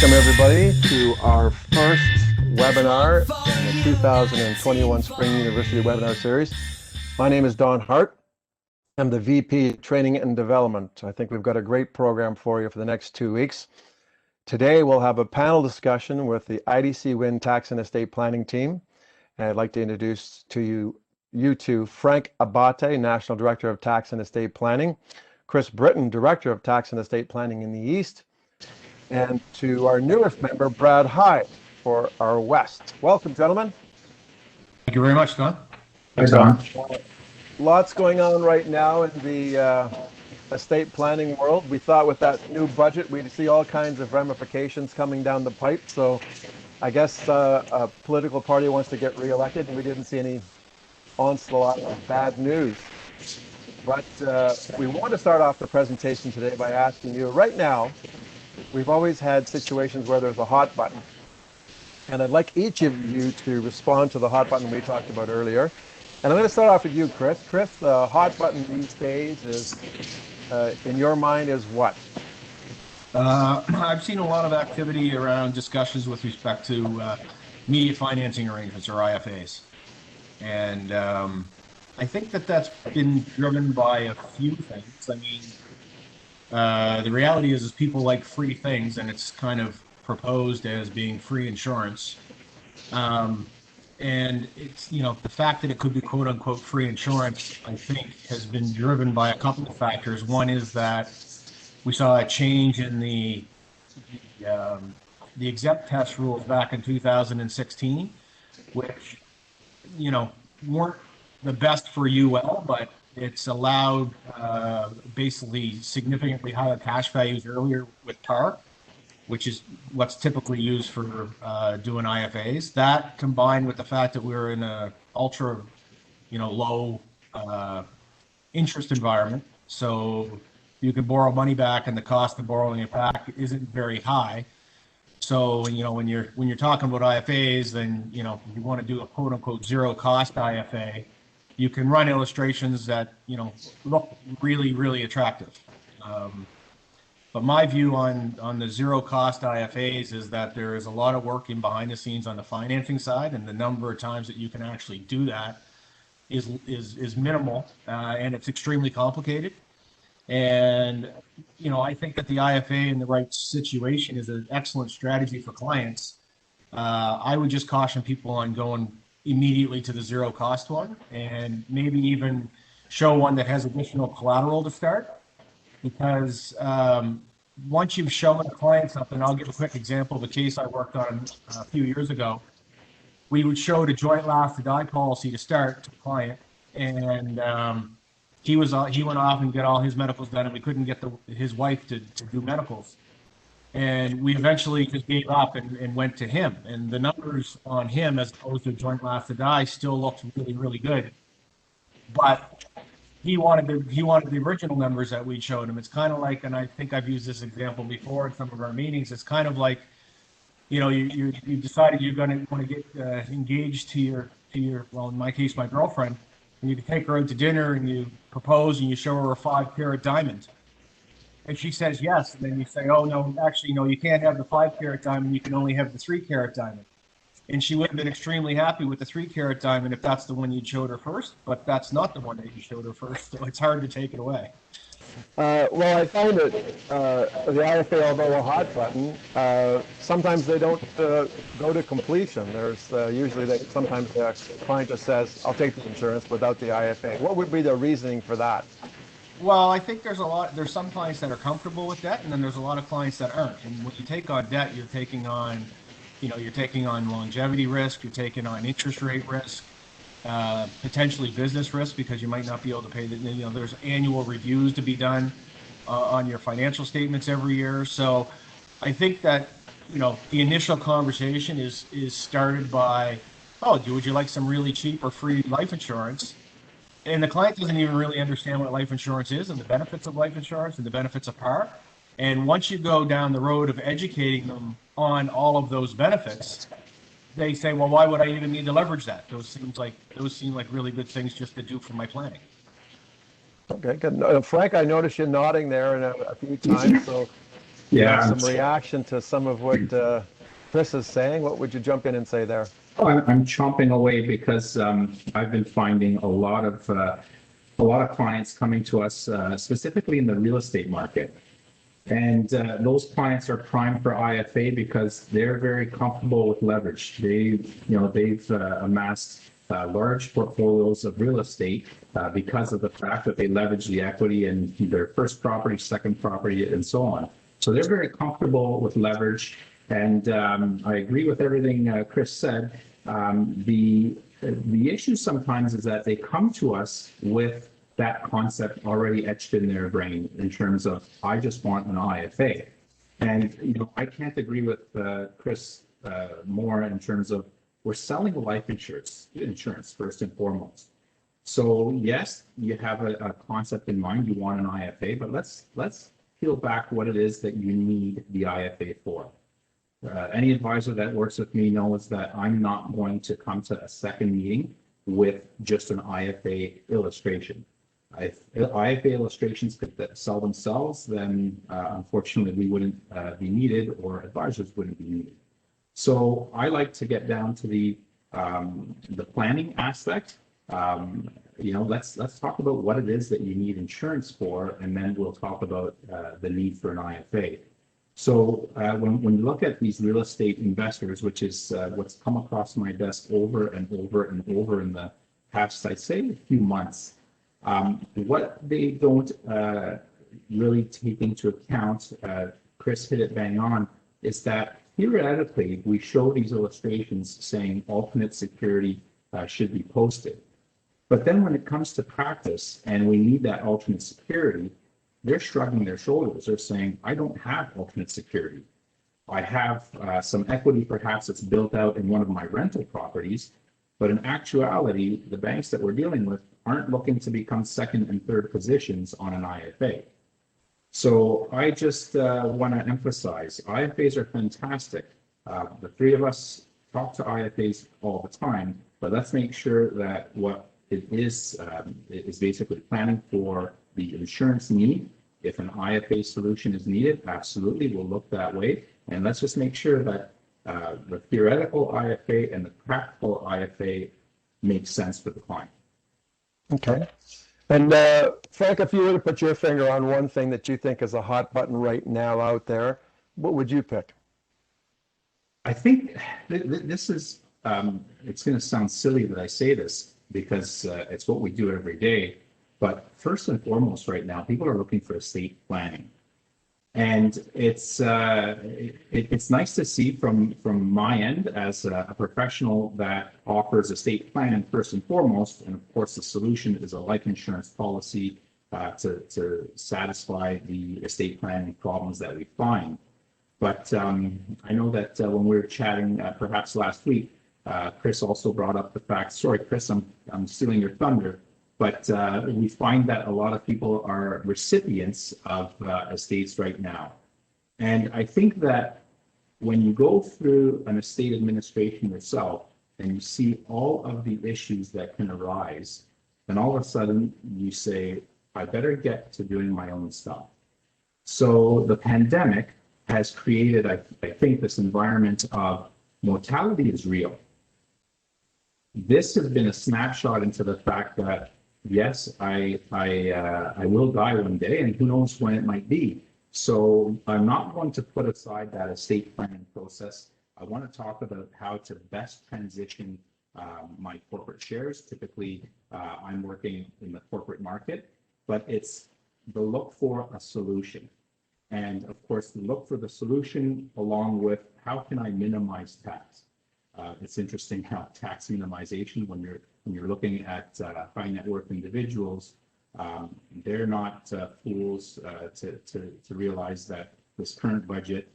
Welcome everybody to our first webinar in the 2021 Spring University Webinar Series. My name is Don Hart. I'm the VP Training and Development. I think we've got a great program for you for the next 2 weeks. Today we'll have a panel discussion with the IDC WIN Tax and Estate Planning team. And I'd like to introduce to you to Frank Abate, National Director of Tax and Estate Planning, Chris Britton, Director of Tax and Estate Planning in the East, and to our newest member, Brad Hyde, for our West. Welcome, gentlemen. Thank you very much, Don. Thanks, Don. Lots going on right now in the estate planning world. We thought with that new budget, we'd see all kinds of ramifications coming down the pipe. So I guess a political party wants to get reelected, and we didn't see any onslaught of bad news. But we want to start off the presentation today by asking you, right now, we've always had situations where there's a hot button. And I'd like each of you to respond to the hot button we talked about earlier. And I'm going to start off with you, Chris. Chris, the hot button these days is, in your mind, is what? I've seen a lot of activity around discussions with respect to immediate financing arrangements, or IFAs. And I think that that's been driven by a few things. I mean, the reality is people like free things, and it's kind of proposed as being free insurance. And it's, you know, the fact that it could be quote unquote free insurance, I think, has been driven by a couple of factors. One is that we saw a change in the exempt test rules back in 2016, which, you know, weren't the best for UL, but it's allowed basically significantly higher cash values earlier with TAR, which is what's typically used for doing IFAs. That combined with the fact that we're in a ultra, low interest environment, so you can borrow money back, and the cost of borrowing it back isn't very high. So when you're talking about IFAs, then you want to do a quote unquote zero cost IFA. You can run illustrations that look really, really attractive. But my view on the zero cost IFAs is that there is a lot of work in behind the scenes on the financing side, and the number of times that you can actually do that is minimal, and it's extremely complicated. And I think that the IFA in the right situation is an excellent strategy for clients. I would just caution people on going immediately to the zero cost one, and maybe even show one that has additional collateral to start. Because once you've shown a client something, I'll give a quick example of a case I worked on a few years ago. We would show the joint last to die policy to start to the client, and he went off and get all his medicals done, and we couldn't get his wife to do medicals. And we eventually just gave up and went to him. And the numbers on him, as opposed to joint last to die, still looked really, really good. But he wanted the original numbers that we showed him. It's kind of like, and I think I've used this example before in some of our meetings. It's kind of like, you decided you're going to want to get engaged to your, well, in my case, my girlfriend, and you take her out to dinner and you propose and you show her a 5-carat diamond, and she says yes. And then you say, oh no, actually no, you can't have the 5-carat diamond. You can only have the 3-carat diamond. And she would have been extremely happy with the 3-carat diamond if that's the one you showed her first, but that's not the one that you showed her first, so it's hard to take it away. Well, I find that the IFA, although a hot button, sometimes they don't go to completion. There's usually sometimes the client just says, I'll take the insurance without the IFA. What would be the reasoning for that? Well, I think there's some clients that are comfortable with debt, and then there's a lot of clients that aren't. And when you take on debt, you're taking on longevity risk, you're taking on interest rate risk, potentially business risk, because you might not be able to pay there's annual reviews to be done on your financial statements every year. So I think that, the initial conversation is started by, oh, would you like some really cheap or free life insurance? And the client doesn't even really understand what life insurance is and the benefits of life insurance and the benefits of PAR. And once you go down the road of educating them on all of those benefits, they say, well, why would I even need to leverage that? Those seem like really good things just to do for my planning. Okay, good. Frank, I noticed you nodding there a few times. So you have Yeah, some reaction to some of what Chris is saying. What would you jump in and say there? I'm chomping away because I've been finding a lot of clients coming to us specifically in the real estate market. And those clients are primed for IFA because they're very comfortable with leverage. They've amassed large portfolios of real estate because of the fact that they leverage the equity in their first property, second property, and so on. So they're very comfortable with leverage. And I agree with everything Chris said. The issue sometimes is that they come to us with that concept already etched in their brain in terms of, I just want an IFA. And, I can't agree with Chris more in terms of we're selling life insurance first and foremost. So yes, you have a concept in mind, you want an IFA, but let's peel back what it is that you need the IFA for. Any advisor that works with me knows that I'm not going to come to a second meeting with just an IFA illustration. If IFA illustrations could sell themselves, then unfortunately we wouldn't be needed, or advisors wouldn't be needed. So I like to get down to the planning aspect. Let's talk about what it is that you need insurance for, and then we'll talk about the need for an IFA. So when you look at these real estate investors, which is what's come across my desk over and over and over in the past, I'd say, a few months, what they don't really take into account, Chris hit it bang on, is that theoretically we show these illustrations saying alternate security should be posted. But then when it comes to practice and we need that alternate security, they're shrugging their shoulders. They're saying, I don't have alternate security. I have some equity perhaps that's built out in one of my rental properties, but in actuality, the banks that we're dealing with aren't looking to become second and third positions on an IFA. So I just want to emphasize, IFAs are fantastic. The three of us talk to IFAs all the time, but let's make sure that what it is basically planning for the insurance need. If an IFA solution is needed, absolutely, we'll look that way. And let's just make sure that the theoretical IFA and the practical IFA makes sense for the client. Okay. And Frank, if you were to put your finger on one thing that you think is a hot button right now out there, what would you pick? I think this is, it's going to sound silly that I say this because it's what we do every day. But first and foremost right now, people are looking for estate planning. And it's nice to see from my end as a professional that offers estate planning first and foremost. And of course, the solution is a life insurance policy to satisfy the estate planning problems that we find. But I know that when we were chatting perhaps last week, Chris also brought up the fact, sorry, Chris, I'm stealing your thunder. But we find that a lot of people are recipients of estates right now. And I think that when you go through an estate administration yourself and you see all of the issues that can arise, then all of a sudden you say, I better get to doing my own stuff. So the pandemic has created, I think, this environment of mortality is real. This has been a snapshot into the fact that yes, I will die one day, and who knows when it might be. So I'm not going to put aside that estate planning process. I want to talk about how to best transition my corporate shares. Typically, I'm working in the corporate market, but it's the look for a solution. And of course, the look for the solution along with how can I minimize tax? It's interesting how tax minimization, when you're looking at high net worth individuals, they're not fools to realize that this current budget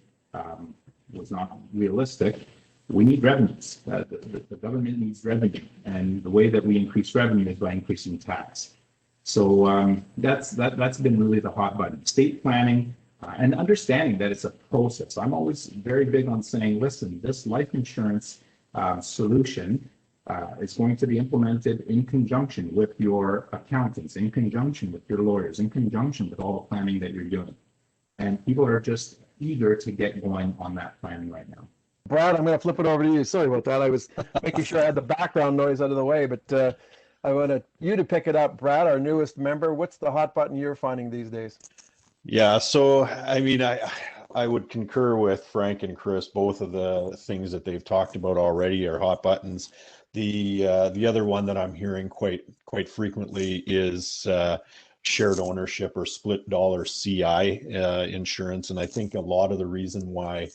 was not realistic. We need revenues. The government needs revenue, and the way that we increase revenue is by increasing tax. So that's been really the hot button. Estate planning and understanding that it's a process. I'm always very big on saying, listen, this life insurance solution is going to be implemented in conjunction with your accountants, in conjunction with your lawyers, in conjunction with all the planning that you're doing. And people are just eager to get going on that planning right now. Brad, I'm going to flip it over to you. Sorry about that. I was making sure I had the background noise out of the way, but I wanted you to pick it up. Brad, our newest member, what's the hot button you're finding these days? Yeah, so I mean, I would concur with Frank and Chris. Both of the things that they've talked about already are hot buttons. The other one that I'm hearing quite frequently is shared ownership or split dollar CI insurance, and I think a lot of the reason why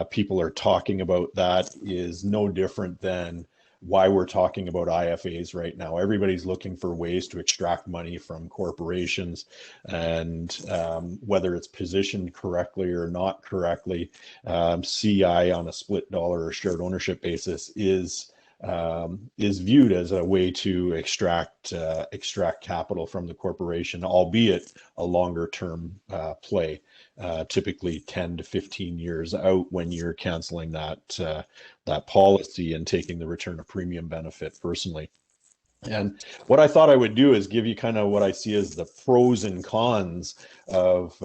people are talking about that is no different than why we're talking about IFAs right now. Everybody's looking for ways to extract money from corporations, and whether it's positioned correctly or not correctly, CI on a split dollar or shared ownership basis is viewed as a way to extract capital from the corporation, albeit a longer term play, typically 10 to 15 years out when you're canceling that policy and taking the return of premium benefit personally. And what I thought I would do is give you kind of what I see as the pros and cons of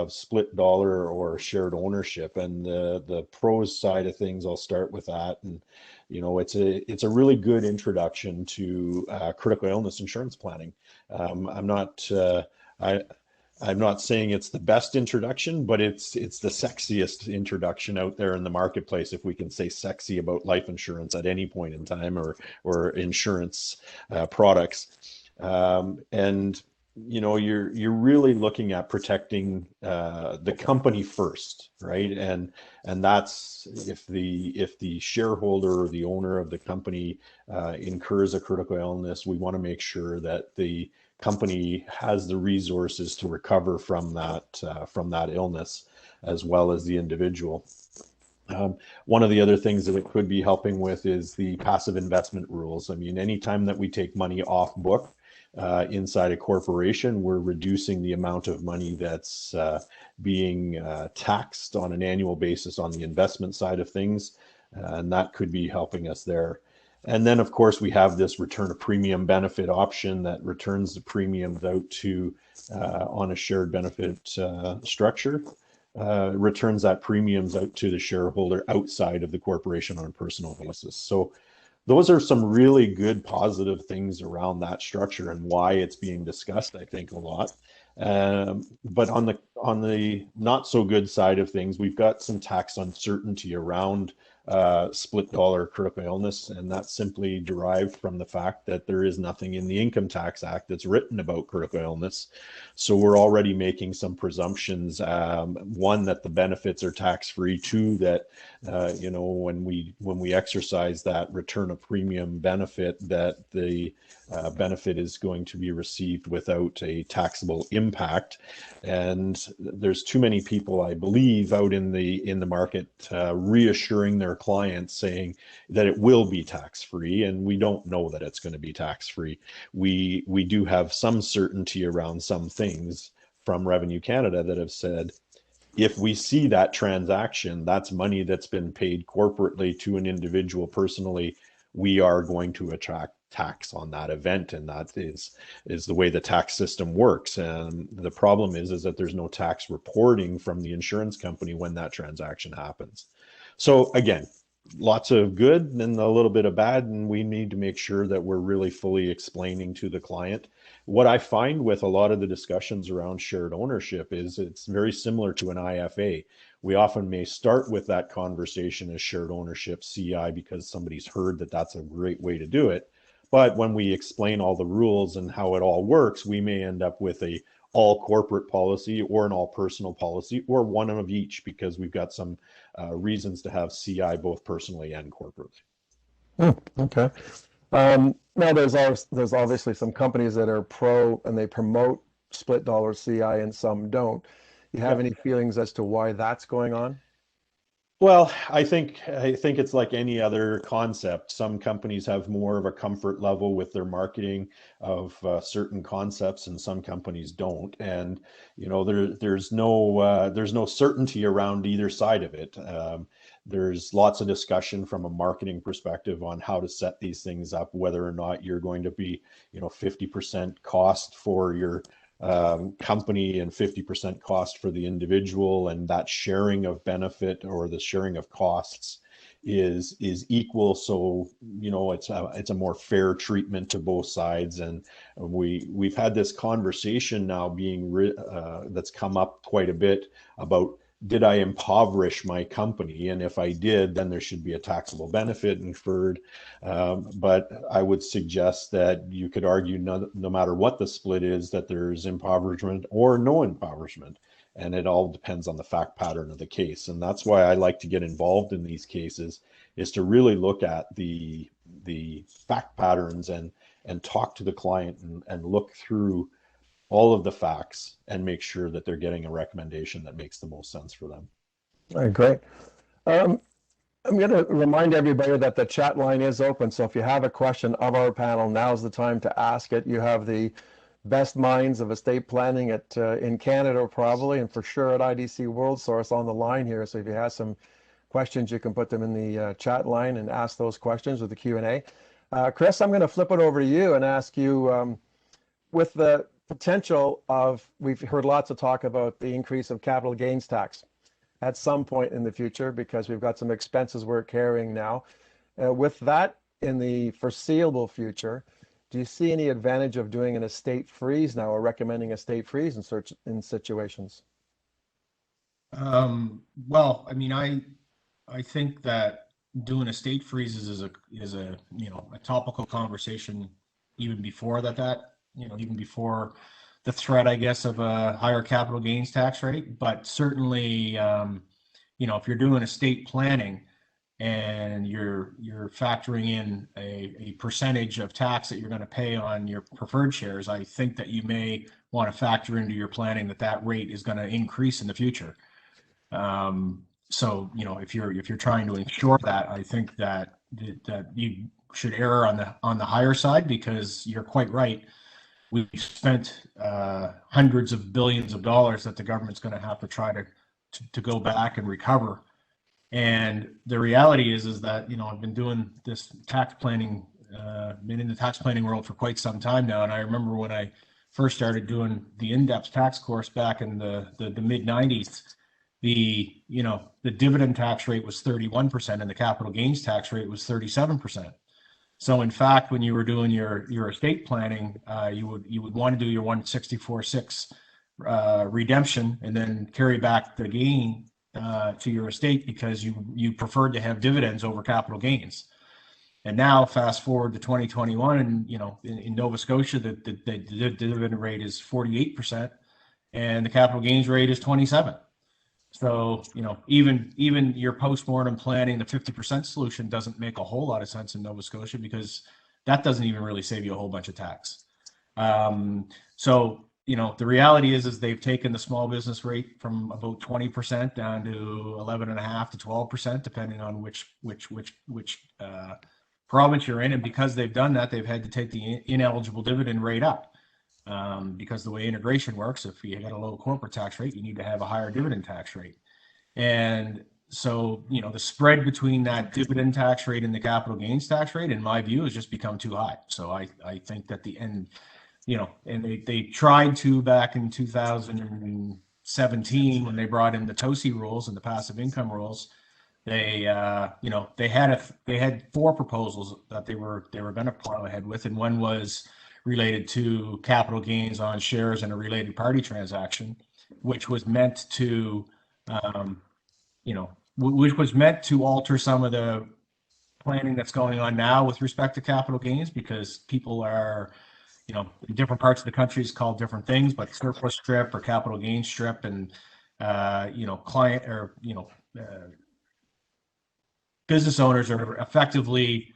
split dollar or shared ownership. And the pros side of things, I'll start with that. And it's a really good introduction to critical illness insurance planning. I'm not saying it's the best introduction, but it's the sexiest introduction out there in the marketplace, if we can say sexy about life insurance at any point in time, or insurance products. And you're really looking at protecting the company first, right? And that's if the shareholder or the owner of the company incurs a critical illness, we want to make sure that the company has the resources to recover from that illness, as well as the individual. One of the other things that it could be helping with is the passive investment rules. I mean, anytime that we take money off book inside a corporation, we're reducing the amount of money that's being taxed on an annual basis on the investment side of things, and that could be helping us there. And then, of course, we have this return of premium benefit option that returns the premiums out to, on a shared benefit structure, returns that premiums out to the shareholder outside of the corporation on a personal basis. So those are some really good positive things around that structure and why it's being discussed, I think, a lot. But on the not so good side of things, we've got some tax uncertainty around split dollar critical illness, and that's simply derived from the fact that there is nothing in the Income Tax Act that's written about critical illness. So we're already making some presumptions. One, that the benefits are tax-free. Two, that when we exercise that return of premium benefit, that the benefit is going to be received without a taxable impact. And there's too many people, I believe, out in the market reassuring their clients, saying that it will be tax-free, and we don't know that it's going to be tax-free. We do have some certainty around some things from Revenue Canada that have said, if we see that transaction, that's money that's been paid corporately to an individual personally, we are going to attract tax on that event, and that is the way the tax system works. And the problem is that there's no tax reporting from the insurance company when that transaction happens. So again, lots of good and a little bit of bad, and we need to make sure that we're really fully explaining to the client. What I find with a lot of the discussions around shared ownership is it's very similar to an IFA. We often may start with that conversation as shared ownership CI because somebody's heard that that's a great way to do it. But when we explain all the rules and how it all works, we may end up with a all corporate policy or an all personal policy, or one of each, because we've got some reasons to have CI both personally and corporately. Okay. Now there's obviously some companies that are pro and they promote split dollar CI and some don't. You have any feelings as to why that's going on? Well, I think it's like any other concept. Some companies have more of a comfort level with their marketing of certain concepts, and some companies don't. And there's no certainty around either side of it. There's lots of discussion from a marketing perspective on how to set these things up, whether or not you're going to be 50% cost for your company and 50% cost for the individual, and that sharing of benefit or the sharing of costs is equal. So it's a more fair treatment to both sides. And we've had this conversation now that's come up quite a bit about, did I impoverish my company? And if I did, then there should be a taxable benefit inferred. But I would suggest that you could argue no matter what the split is, that there's impoverishment or no impoverishment. And it all depends on the fact pattern of the case. And that's why I like to get involved in these cases, is to really look at the fact patterns and talk to the client and look through all of the facts and make sure that they're getting a recommendation that makes the most sense for them. All right, great. I'm going to remind everybody that the chat line is open. So if you have a question of our panel, now's the time to ask it. You have the best minds of estate planning in Canada probably, and for sure at IDC Worldsource on the line here. So if you have some questions, you can put them in the chat line and ask those questions with the Q&A. Chris, I'm going to flip it over to you and ask you, with the potential of, we've heard lots of talk about the increase of capital gains tax at some point in the future, because we've got some expenses we're carrying now. With that in the foreseeable future, do you see any advantage of doing an estate freeze now, or recommending a estate freeze in situations? Well, I mean, I think that doing estate freezes is a topical conversation even before even before the threat, I guess, of a higher capital gains tax rate. But certainly, if you're doing estate planning and you're factoring in a percentage of tax that you're going to pay on your preferred shares, I think that you may want to factor into your planning that rate is going to increase in the future. So if you're trying to ensure that, I think that you should err on the higher side, because you're quite right. We've spent hundreds of billions of dollars that the government's going to have to try to go back and recover. And the reality is that, I've been doing this tax planning, been in the tax planning world for quite some time now. And I remember when I first started doing the in-depth tax course back in the mid 90s, the dividend tax rate was 31% and the capital gains tax rate was 37%. So in fact, when you were doing your estate planning, you would want to do your 164.6 redemption and then carry back the gain to your estate, because you preferred to have dividends over capital gains. And now fast forward to 2021, and in Nova Scotia, the dividend rate is 48% and the capital gains rate is 27%. So, even your postmortem planning, the 50% solution doesn't make a whole lot of sense in Nova Scotia, because that doesn't even really save you a whole bunch of tax. So, the reality is they've taken the small business rate from about 20% down to 11.5% to 12%, depending on which province you're in. And because they've done that, they've had to take the ineligible dividend rate up. Because the way integration works, if you got a low corporate tax rate, you need to have a higher dividend tax rate. And so, the spread between that dividend tax rate and the capital gains tax rate, in my view, has just become too high. So I think that the end, and they tried to back in 2017 when they brought in the TOSI rules and the passive income rules. They had 4 proposals that they were going to plow ahead with, and one was related to capital gains on shares in a related party transaction, which was meant to, alter some of the planning that's going on now with respect to capital gains, because people are, in different parts of the country is called different things, but surplus strip or capital gains strip, and client or business owners are effectively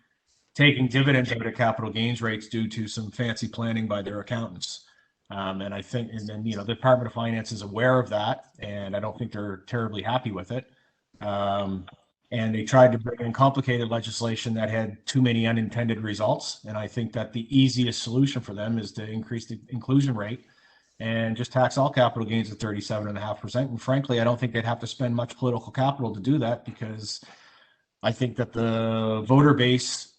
taking dividends out of capital gains rates due to some fancy planning by their accountants. And I think, and then, the Department of Finance is aware of that, and I don't think they're terribly happy with it. And they tried to bring in complicated legislation that had too many unintended results. And I think that the easiest solution for them is to increase the inclusion rate and just tax all capital gains at 37.5%. And frankly, I don't think they'd have to spend much political capital to do that, because I think that the voter base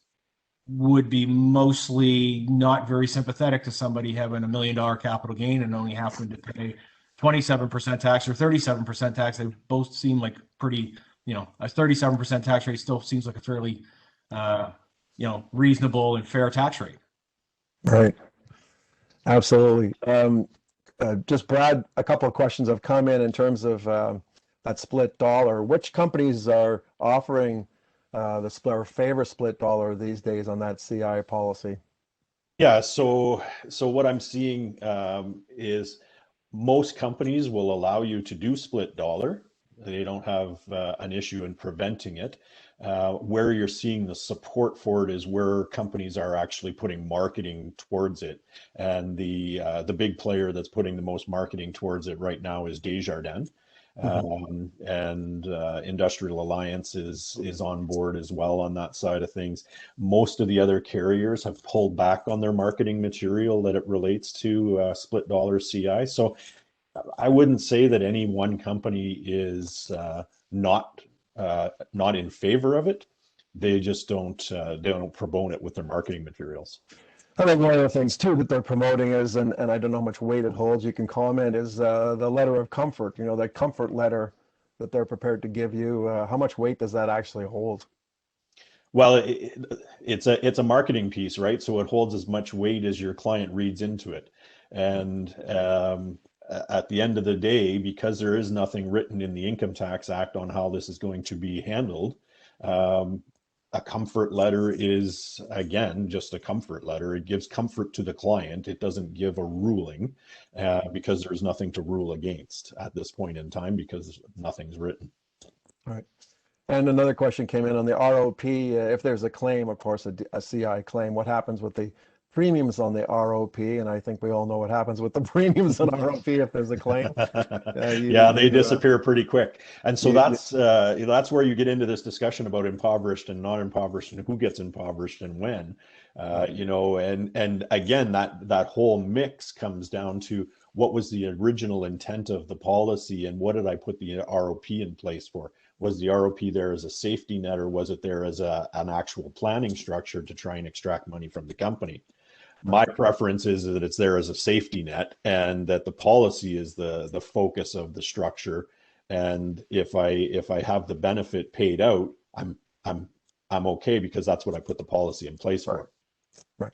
would be mostly not very sympathetic to somebody having $1 million capital gain and only having to pay 27% tax or 37% tax. They both seem like pretty, a 37% tax rate still seems like a fairly, reasonable and fair tax rate. Right. Absolutely. Just Brad, a couple of questions have come in terms of that split dollar. Which companies are offering the split or favor split dollar these days on that CI policy? Yeah, so what I'm seeing is most companies will allow you to do split dollar. They don't have an issue in preventing it. Where you're seeing the support for it is where companies are actually putting marketing towards it. And the big player that's putting the most marketing towards it right now is Desjardins. And Industrial Alliance is on board as well on that side of things. Most of the other carriers have pulled back on their marketing material that it relates to split dollar CI. So I wouldn't say that any one company is not in favor of it. They just don't promote it with their marketing materials. I think one of the things too that they're promoting is, and I don't know how much weight it holds, you can comment, is the letter of comfort, that comfort letter that they're prepared to give you. How much weight does that actually hold? Well, it's a marketing piece, right? So it holds as much weight as your client reads into it. And at the end of the day, because there is nothing written in the Income Tax Act on how this is going to be handled, a comfort letter is, again, just a comfort letter. It gives comfort to the client. It doesn't give a ruling because there's nothing to rule against at this point in time because nothing's written. All right. And another question came in on the ROP. If there's a claim, of course, a CI claim, what happens with the premiums on the ROP? And I think we all know what happens with the premiums on ROP if there's a claim. Yeah, they disappear pretty quick. And so that's where you get into this discussion about impoverished and non-impoverished and who gets impoverished and when, and again, that whole mix comes down to what was the original intent of the policy and what did I put the ROP in place for? Was the ROP there as a safety net or was it there as an actual planning structure to try and extract money from the company? My preference is that it's there as a safety net and that the policy is the focus of the structure. And if I have the benefit paid out, I'm okay because that's what I put the policy in place for. Right.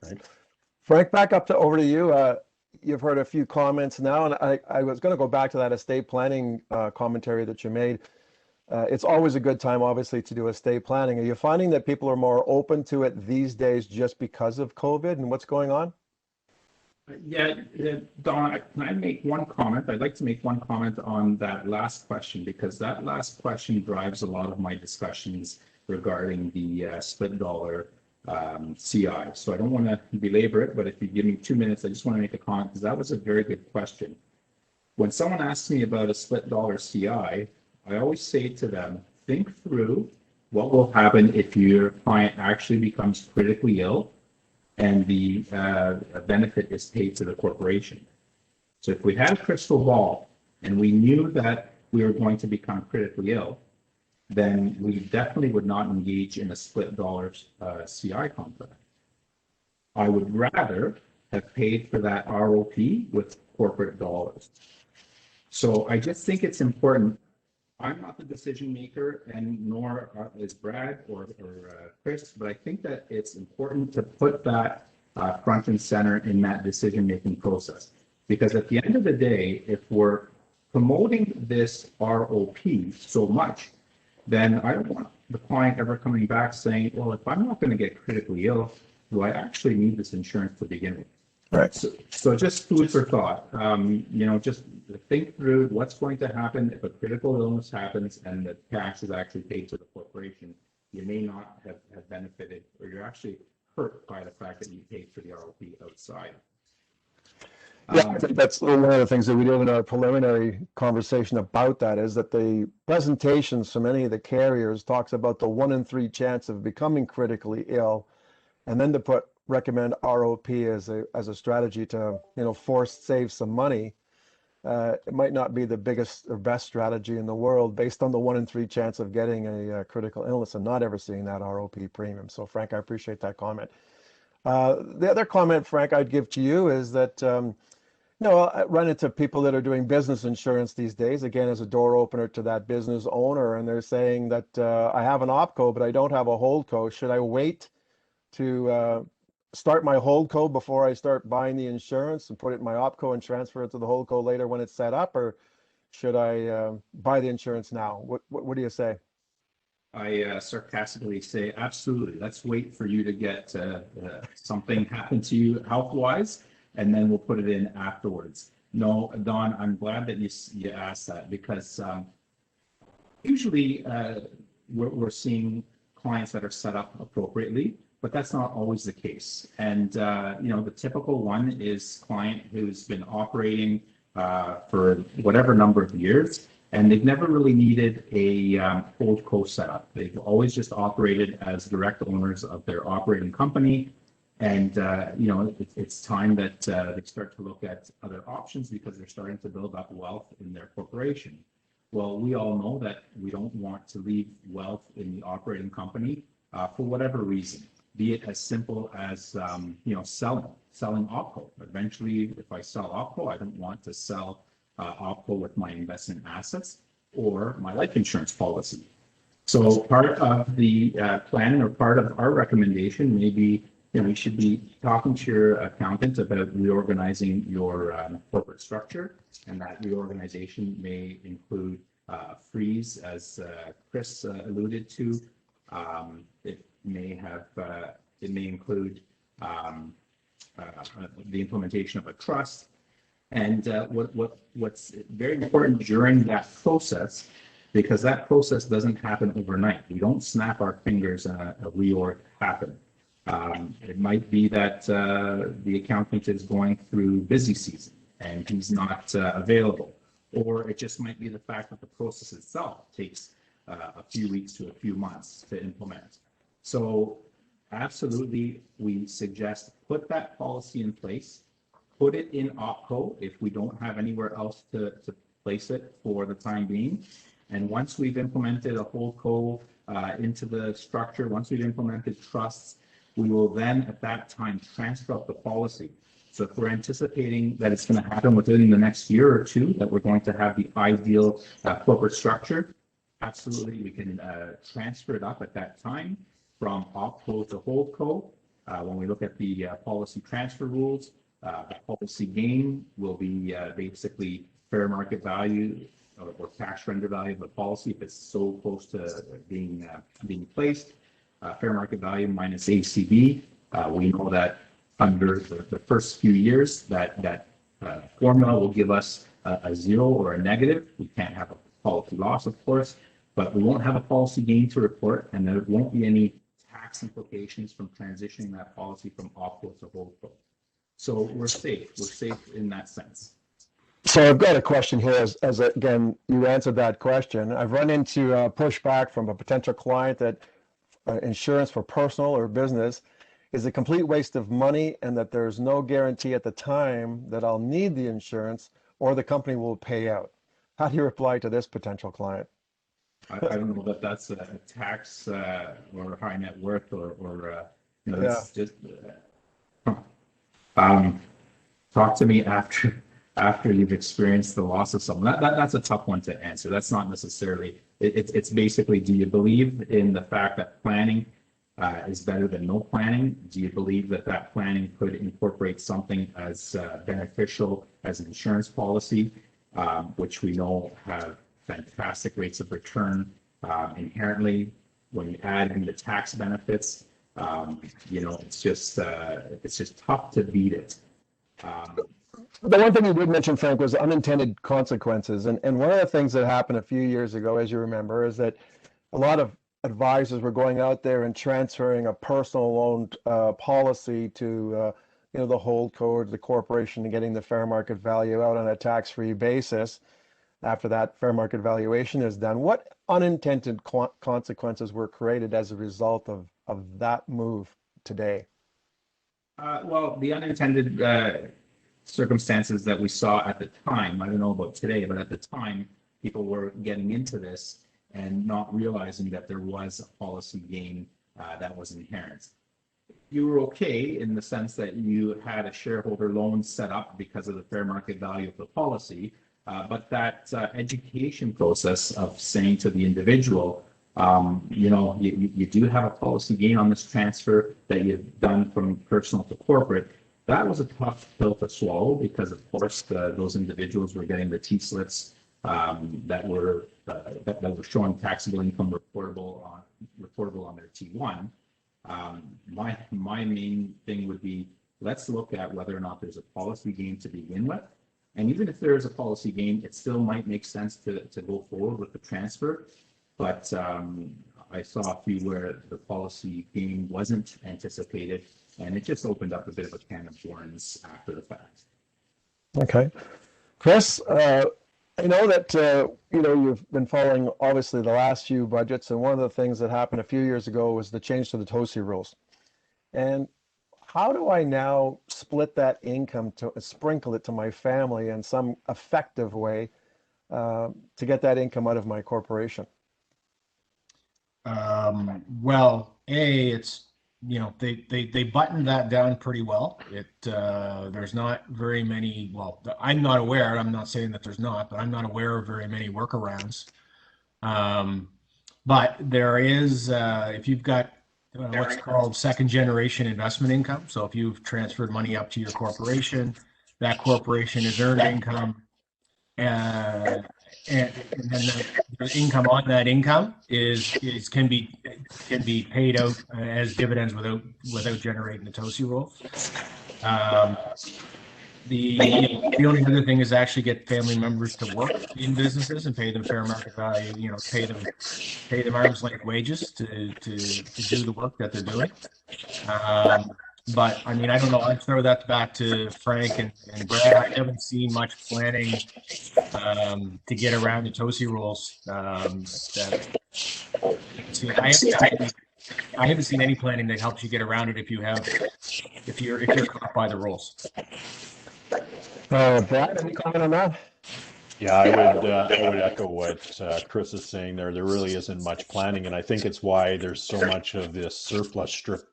Frank, back up over to you. You've heard a few comments now, and I was going to go back to that estate planning commentary that you made. It's always a good time, obviously, to do estate planning. Are you finding that people are more open to it these days just because of COVID and what's going on? Yeah, Don, can I make one comment? I'd like to make one comment on that last question because that last question drives a lot of my discussions regarding the split dollar CI. So I don't want to belabor it, but if you give me 2 minutes, I just want to make a comment because that was a very good question. When someone asks me about a split dollar CI, I always say to them, think through what will happen if your client actually becomes critically ill and the benefit is paid to the corporation. So if we had a crystal ball and we knew that we were going to become critically ill, then we definitely would not engage in a split dollar CI contract. I would rather have paid for that ROP with corporate dollars. So I just think it's important. I'm not the decision maker, and nor is Brad or Chris, but I think that it's important to put that front and center in that decision-making process. Because at the end of the day, if we're promoting this ROP so much, then I don't want the client ever coming back saying, well, if I'm not going to get critically ill, do I actually need this insurance to begin with? Right. So just food for thought. Just think through what's going to happen if a critical illness happens and the cash is actually paid to the corporation. You may not have benefited, or you're actually hurt by the fact that you paid for the ROP outside. Yeah, I think that's one of the things that we did in our preliminary conversation about that is that the presentations from many of the carriers talks about the 1 in 3 chance of becoming critically ill, and then to recommend ROP as a strategy to save some money. it might not be the biggest or best strategy in the world based on the 1 in 3 chance of getting a, critical illness and not ever seeing that ROP premium. So Frank, I appreciate that comment. The other comment, Frank, I'd give to you is that, I run into people that are doing business insurance these days, again, as a door opener to that business owner, and they're saying that I have an opco, but I don't have a holdco. Should I wait to start my holdco before I start buying the insurance and put it in my opco and transfer it to the holdco later when it's set up, or should I buy the insurance now? What do you say? I sarcastically say, absolutely. Let's wait for you to get something happen to you health-wise, and then we'll put it in afterwards. No, Don, I'm glad that you asked that, because usually we're seeing clients that are set up appropriately, but that's not always the case. And the typical one is client who's been operating for whatever number of years, and they've never really needed a holdco setup. They've always just operated as direct owners of their operating company. And, it's time that they start to look at other options because they're starting to build up wealth in their corporation. Well, we all know that we don't want to leave wealth in the operating company for whatever reason, be it as simple as, selling opco. Eventually, if I sell opco, I don't want to sell opco with my investment assets or my life insurance policy. So part of the plan, or part of our recommendation, may be, you should be talking to your accountant about reorganizing your corporate structure, and that reorganization may include freeze, as Chris alluded to. It may include the implementation of a trust. And what's very important during that process, because that process doesn't happen overnight. We don't snap our fingers and a reorg happen. It might be that the accountant is going through busy season and he's not available, or it just might be the fact that the process itself takes a few weeks to a few months to implement. So absolutely, we suggest put that policy in place, put it in opco if we don't have anywhere else to place it for the time being. And once we've implemented a holdco into the structure, once we've implemented trusts, we will then at that time transfer up the policy. So if we're anticipating that it's going to happen within the next year or two, that we're going to have the ideal corporate structure, absolutely we can transfer it up at that time from opco to holdco. When we look at the policy transfer rules, the policy gain will be basically fair market value or cash surrender value of the policy if it's so close to being placed. Fair market value minus ACV. We know that under the first few years, that formula will give us a zero or a negative. We can't have a policy loss, of course, but we won't have a policy gain to report, and there won't be any tax implications from transitioning that policy from opco to holdco. So we're safe. We're safe in that sense. So I've got a question here. As again, you answered that question. I've run into pushback from a potential client that insurance for personal or business is a complete waste of money, and that there's no guarantee at the time that I'll need the insurance or the company will pay out. How do you reply to this potential client? I don't know that that's a tax or high net worth or it's just talk to me after you've experienced the loss of someone. That's a tough one to answer. That's not necessarily, it's basically, do you believe in the fact that planning is better than no planning? Do you believe that planning could incorporate something as beneficial as an insurance policy, which we know have fantastic rates of return inherently? When you add in the tax benefits, it's just tough to beat it. The one thing you did mention, Frank, was unintended consequences. And one of the things that happened a few years ago, as you remember, is that a lot of advisors were going out there and transferring a personal owned policy to the holdco or the corporation and getting the fair market value out on a tax-free basis. After that fair market valuation is done, what unintended consequences were created as a result of that move today? Well, the unintended circumstances that we saw at the time. I don't know about today, but at the time, people were getting into this and not realizing that there was a policy gain that was inherent. You were okay in the sense that you had a shareholder loan set up because of the fair market value of the policy, but that education process of saying to the individual, you do have a policy gain on this transfer that you've done from personal to corporate. That was a tough pill to swallow because, of course, those individuals were getting the T-slips that were showing taxable income reportable on their T1. My main thing would be, let's look at whether or not there's a policy gain to begin with. And even if there is a policy gain, it still might make sense to go forward with the transfer. But I saw a few where the policy gain wasn't anticipated, and it just opened up a bit of a can of worms after the fact. Okay. Chris, I know that you've been following obviously the last few budgets, and one of the things that happened a few years ago was the change to the TOSI rules. And how do I now split that income to sprinkle it to my family in some effective way to get that income out of my corporation? Well, it's they buttoned that down pretty well. There's not very many, well, I'm not aware, I'm not saying that there's not, but I'm not aware of very many workarounds. But there is, if you've got what's called second generation investment income. So if you've transferred money up to your corporation, that corporation has earned income, and then the income on that income can be paid out as dividends without generating the TOSI rule. The only other thing is actually get family members to work in businesses and pay them fair market value. Pay them arm's length wages to do the work that they're doing. But I mean, I don't know. I'd throw that back to Frank and Brad. I haven't seen much planning to get around the TOSI rules. I haven't seen any planning that helps you get around it if you're caught by the rules. Brad, any comment on that? Yeah, I would echo what Chris is saying there. There really isn't much planning, and I think it's why there's so much of this surplus strip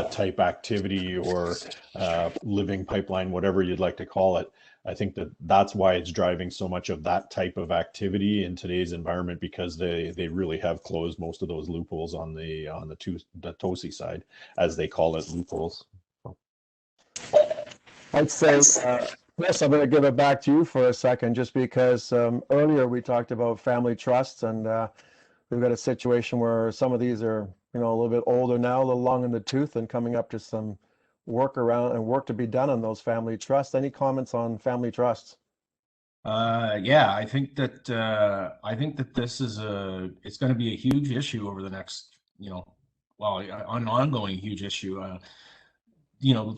type activity or living pipeline, whatever you'd like to call it. I think that's why it's driving so much of that type of activity in today's environment, because they really have closed most of those loopholes on the TOSI side, as they call it, loopholes. I'd say, Chris, I'm going to give it back to you for a second, just because earlier we talked about family trusts, and we've got a situation where some of these are, a little bit older now, a little long in the tooth, and coming up to some work to be done on those family trusts. Any comments on family trusts? Yeah, I think that this is it's going to be a huge issue over the next, an ongoing huge issue.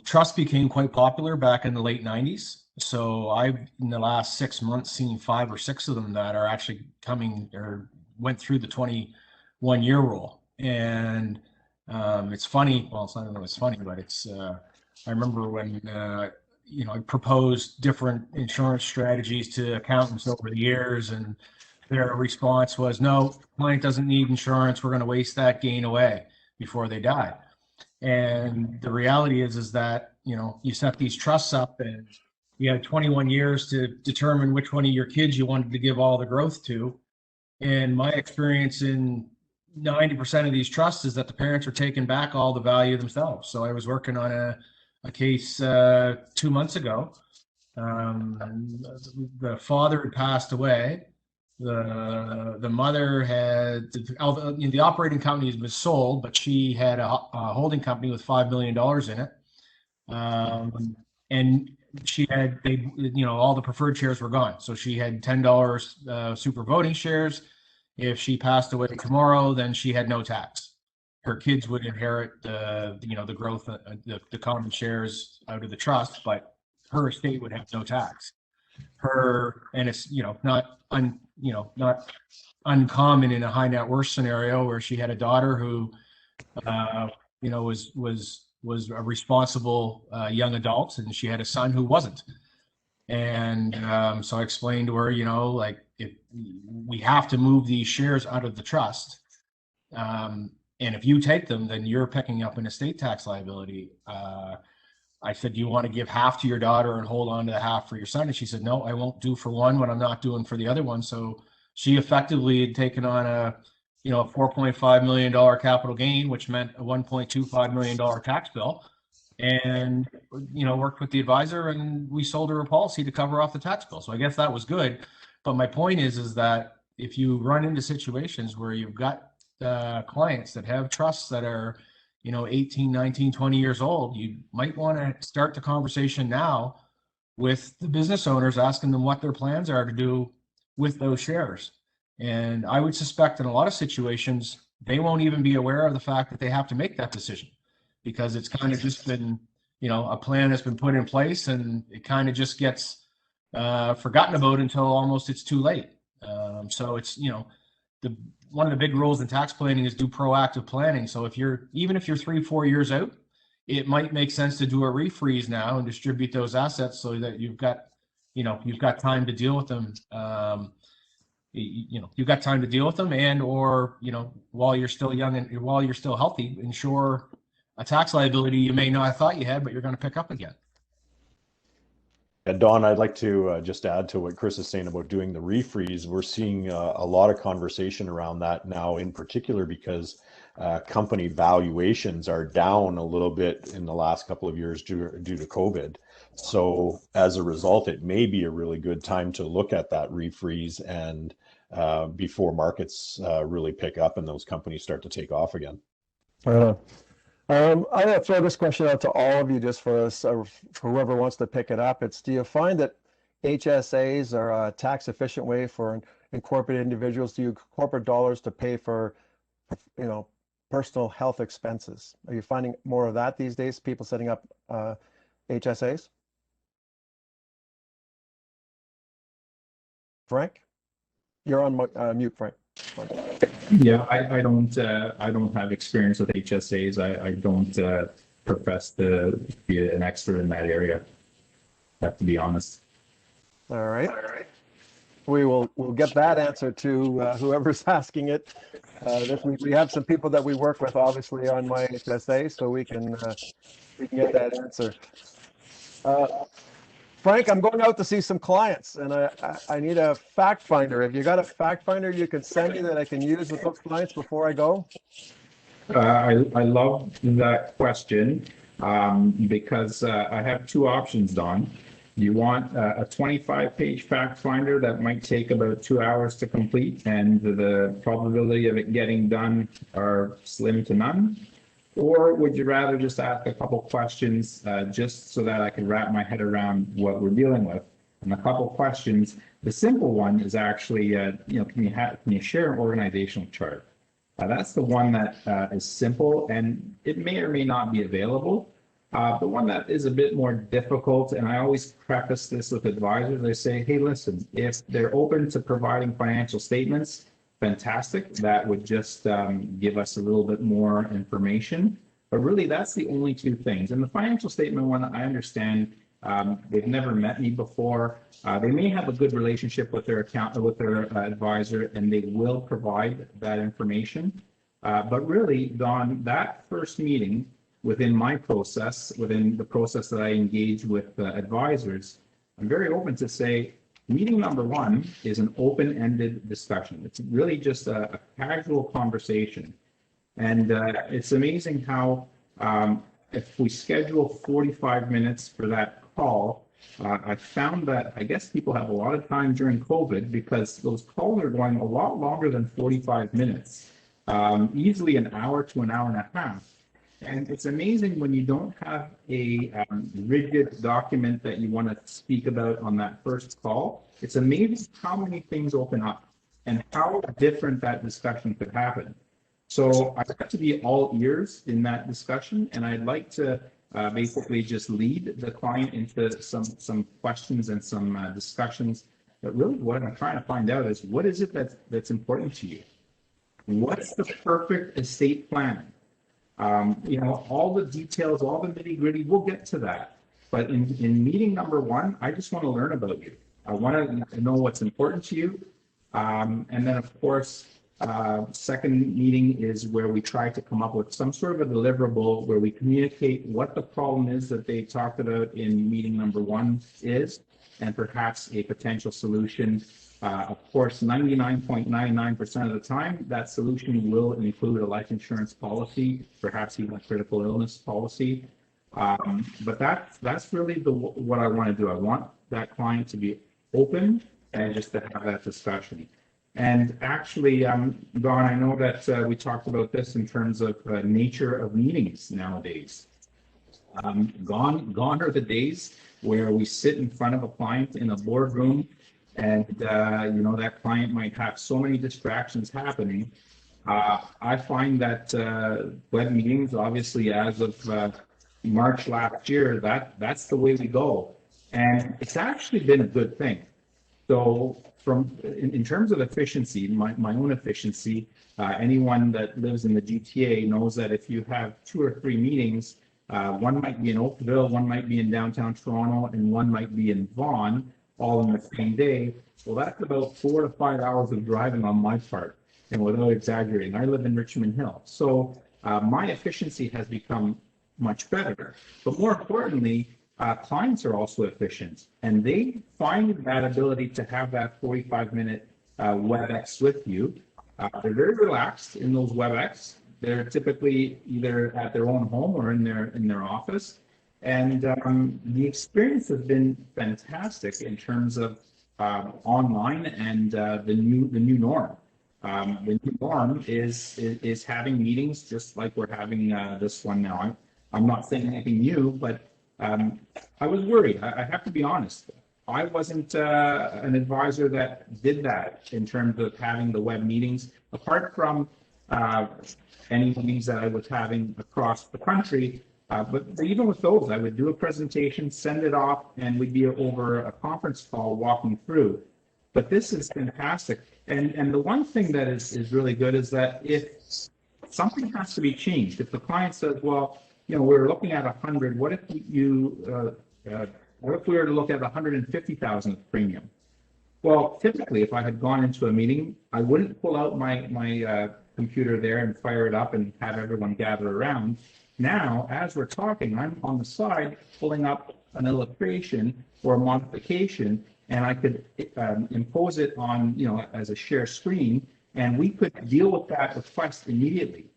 Trust became quite popular back in the late 90s. So I've, in the last 6 months, seen 5 or 6 of them that are actually coming or went through the 21-year rule. And it's funny. Well, it's not even it's funny, but it's. I remember when I proposed different insurance strategies to accountants over the years, and their response was, "No, client doesn't need insurance. We're going to waste that gain away before they die." And the reality is that you set these trusts up, and you had 21 years to determine which one of your kids you wanted to give all the growth to. And my experience in 90% of these trusts is that the parents are taking back all the value themselves. So I was working on a case 2 months ago. The father had passed away. The mother had, the operating company was sold, but she had a holding company with $5 million in it. And she had, all the preferred shares were gone. So she had $10 super voting shares. If she passed away tomorrow, then she had no tax. Her kids would inherit the growth, the common shares out of the trust, but her estate would have no tax. And it's not uncommon in a high net worth scenario where she had a daughter who was a responsible young adult, and she had a son who wasn't. And so I explained to her, like, if we have to move these shares out of the trust, and if you take them, then you're picking up an estate tax liability. I said, do you want to give half to your daughter and hold on to the half for your son? And she said, no, I won't do for one what I'm not doing for the other one. So she effectively had taken on a $4.5 million capital gain, which meant a $1.25 million tax bill, and worked with the advisor, and we sold her a policy to cover off the tax bill. So I guess that was good. But my point is that if you run into situations where you've got clients that have trusts that are 18, 19, 20 years old, you might want to start the conversation now with the business owners, asking them what their plans are to do with those shares. And I would suspect in a lot of situations, they won't even be aware of the fact that they have to make that decision, because it's kind of just been, a plan has been put in place, and it kind of just gets forgotten about until almost it's too late. So it's, one of the big rules in tax planning is do proactive planning. So even if you're 3-4 years out, it might make sense to do a refreeze now and distribute those assets so that you've got time to deal with them. You've got time to deal with them, and or while you're still young and while you're still healthy, ensure a tax liability you may not have thought you had, but you're going to pick up again. And Don, I'd like to just add to what Chris is saying about doing the refreeze. We're seeing a lot of conversation around that now, in particular because company valuations are down a little bit in the last couple of years due to COVID. So as a result, it may be a really good time to look at that refreeze and before markets really pick up and those companies start to take off again. I'm going to throw this question out to all of you just for us, for whoever wants to pick it up. It's, do you find that HSAs are a tax efficient way for incorporated individuals to use corporate dollars to pay for, personal health expenses? Are you finding more of that these days, people setting up HSAs? Frank? You're on mute, Frank. Yeah, I don't have experience with HSAs. I don't profess to be an expert in that area. I have to be honest. All right. We'll get that answer to whoever's asking it. We have some people that we work with, obviously, on my HSA, so we can get that answer. Frank, I'm going out to see some clients, and I need a fact finder. Have you got a fact finder you can send me that I can use with those clients before I go? I love that question because I have two options, Don. You want a 25-page fact finder that might take about 2 hours to complete, and the probability of it getting done are slim to none? Or would you rather just ask a couple questions just so that I can wrap my head around what we're dealing with? And a couple questions. The simple one is actually, can you share an organizational chart? That's the one that is simple, and it may or may not be available. The one that is a bit more difficult, and I always preface this with advisors, I say, hey, listen, if they're open to providing financial statements, fantastic. That would just give us a little bit more information. But really, that's the only two things. And the financial statement one, I understand they've never met me before. They may have a good relationship with their advisor, and they will provide that information. But really, Don, that first meeting within my process, within the process that I engage with advisors, I'm very open to say, meeting number one is an open-ended discussion. It's really just a casual conversation. And it's amazing how if we schedule 45 minutes for that call, I found that I guess people have a lot of time during COVID because those calls are going a lot longer than 45 minutes, easily an hour to an hour and a half. And it's amazing when you don't have a rigid document that you want to speak about on that first call. It's amazing how many things open up and how different that discussion could happen. So I have to be all ears in that discussion, and I'd like to basically just lead the client into some questions and some discussions. But really what I'm trying to find out is, what is it that's important to you? What's the perfect estate plan? All the details, all the nitty gritty, we'll get to that. But in meeting number one, I just want to learn about you. I want to know what's important to you. And then, of course, second meeting is where we try to come up with some sort of a deliverable where we communicate what the problem is that they talked about in meeting number one is, and perhaps a potential solution. Of course, 99.99% of the time, that solution will include a life insurance policy, perhaps even a critical illness policy. But that's really what I want to do. I want that client to be open and just to have that discussion. And actually, Don, I know that we talked about this in terms of nature of meetings nowadays. Gone are the days where we sit in front of a client in a boardroom and, that client might have so many distractions happening. I find that web meetings, obviously, as of March last year, that's the way we go. And it's actually been a good thing. So in terms of efficiency, my own efficiency, anyone that lives in the GTA knows that if you have 2 or 3 meetings, one might be in Oakville, one might be in downtown Toronto, and one might be in Vaughan, all in the same day. Well, that's about 4 to 5 hours of driving on my part, and without exaggerating. I live in Richmond Hill. So my efficiency has become much better. But more importantly, clients are also efficient, and they find that ability to have that 45-minute WebEx with you. They're very relaxed in those WebEx. They're typically either at their own home or in their office, and the experience has been fantastic in terms of online and the new norm. The new norm is having meetings just like we're having this one now. I'm not saying anything new, but I was worried. I have to be honest. I wasn't an advisor that did that in terms of having the web meetings, apart from any meetings that I was having across the country. But even with those, I would do a presentation, send it off, and we'd be over a conference call walking through. But this is fantastic. And the one thing that is really good is that if something has to be changed, if the client says, well, we're looking at 100. What if what if we were to look at 150,000 premium? Well, typically, if I had gone into a meeting, I wouldn't pull out my computer there and fire it up and have everyone gather around. Now, as we're talking, I'm on the side pulling up an illustration or a modification, and I could impose it on, as a share screen, and we could deal with that request immediately.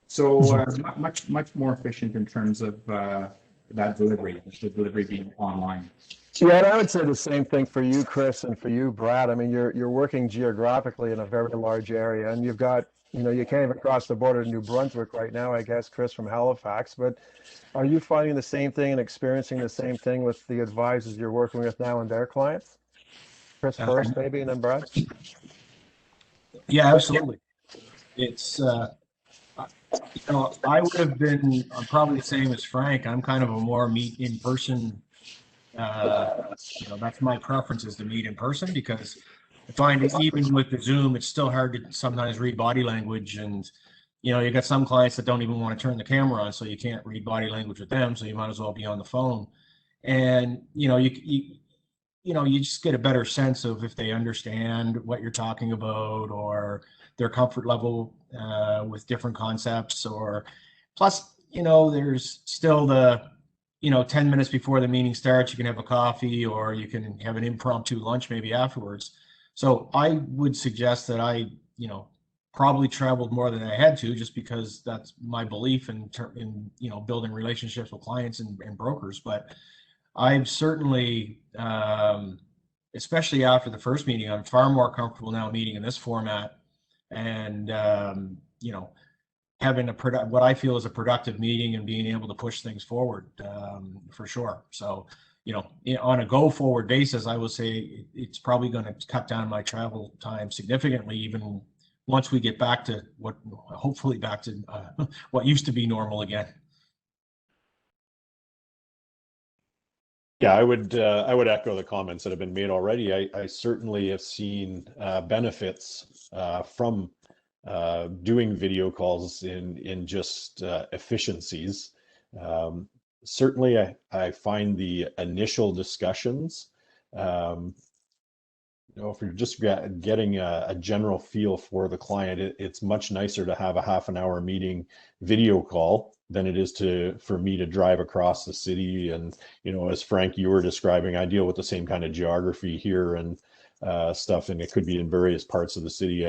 So much more efficient in terms of that delivery, the delivery being online. Yeah, and I would say the same thing for you, Chris, and for you, Brad. I mean, you're working geographically in a very large area, and you've got, you can't even cross the border to New Brunswick right now, I guess, Chris, from Halifax. But are you finding the same thing and experiencing the same thing with the advisors you're working with now and their clients? Chris first, maybe, and then Brad? Yeah, absolutely. It's, I would have been probably the same as Frank. I'm kind of a more meet in person. That's my preference, is to meet in person, because I find it, even with the Zoom, it's still hard to sometimes read body language. And, you got some clients that don't even want to turn the camera on, so you can't read body language with them. So you might as well be on the phone. And, you just get a better sense of if they understand what you're talking about, or their comfort level with different concepts. Or plus, there's still the, 10 minutes before the meeting starts, you can have a coffee, or you can have an impromptu lunch maybe afterwards. So I would suggest that I, probably traveled more than I had to, just because that's my belief in building relationships with clients and brokers. But I've certainly, especially after the first meeting, I'm far more comfortable now meeting in this format, and having what I feel is a productive meeting, and being able to push things forward, for sure. So, on a go forward basis, I will say it's probably going to cut down my travel time significantly, even once we get back to hopefully back to what used to be normal again. Yeah, I would echo the comments that have been made already. I certainly have seen benefits from doing video calls in just efficiencies. certainly I find the initial discussions, if you're just getting a general feel for the client, it's much nicer to have a half an hour meeting video call than it is for me to drive across the city. And, as Frank, you were describing, I deal with the same kind of geography here and stuff, and it could be in various parts of the city.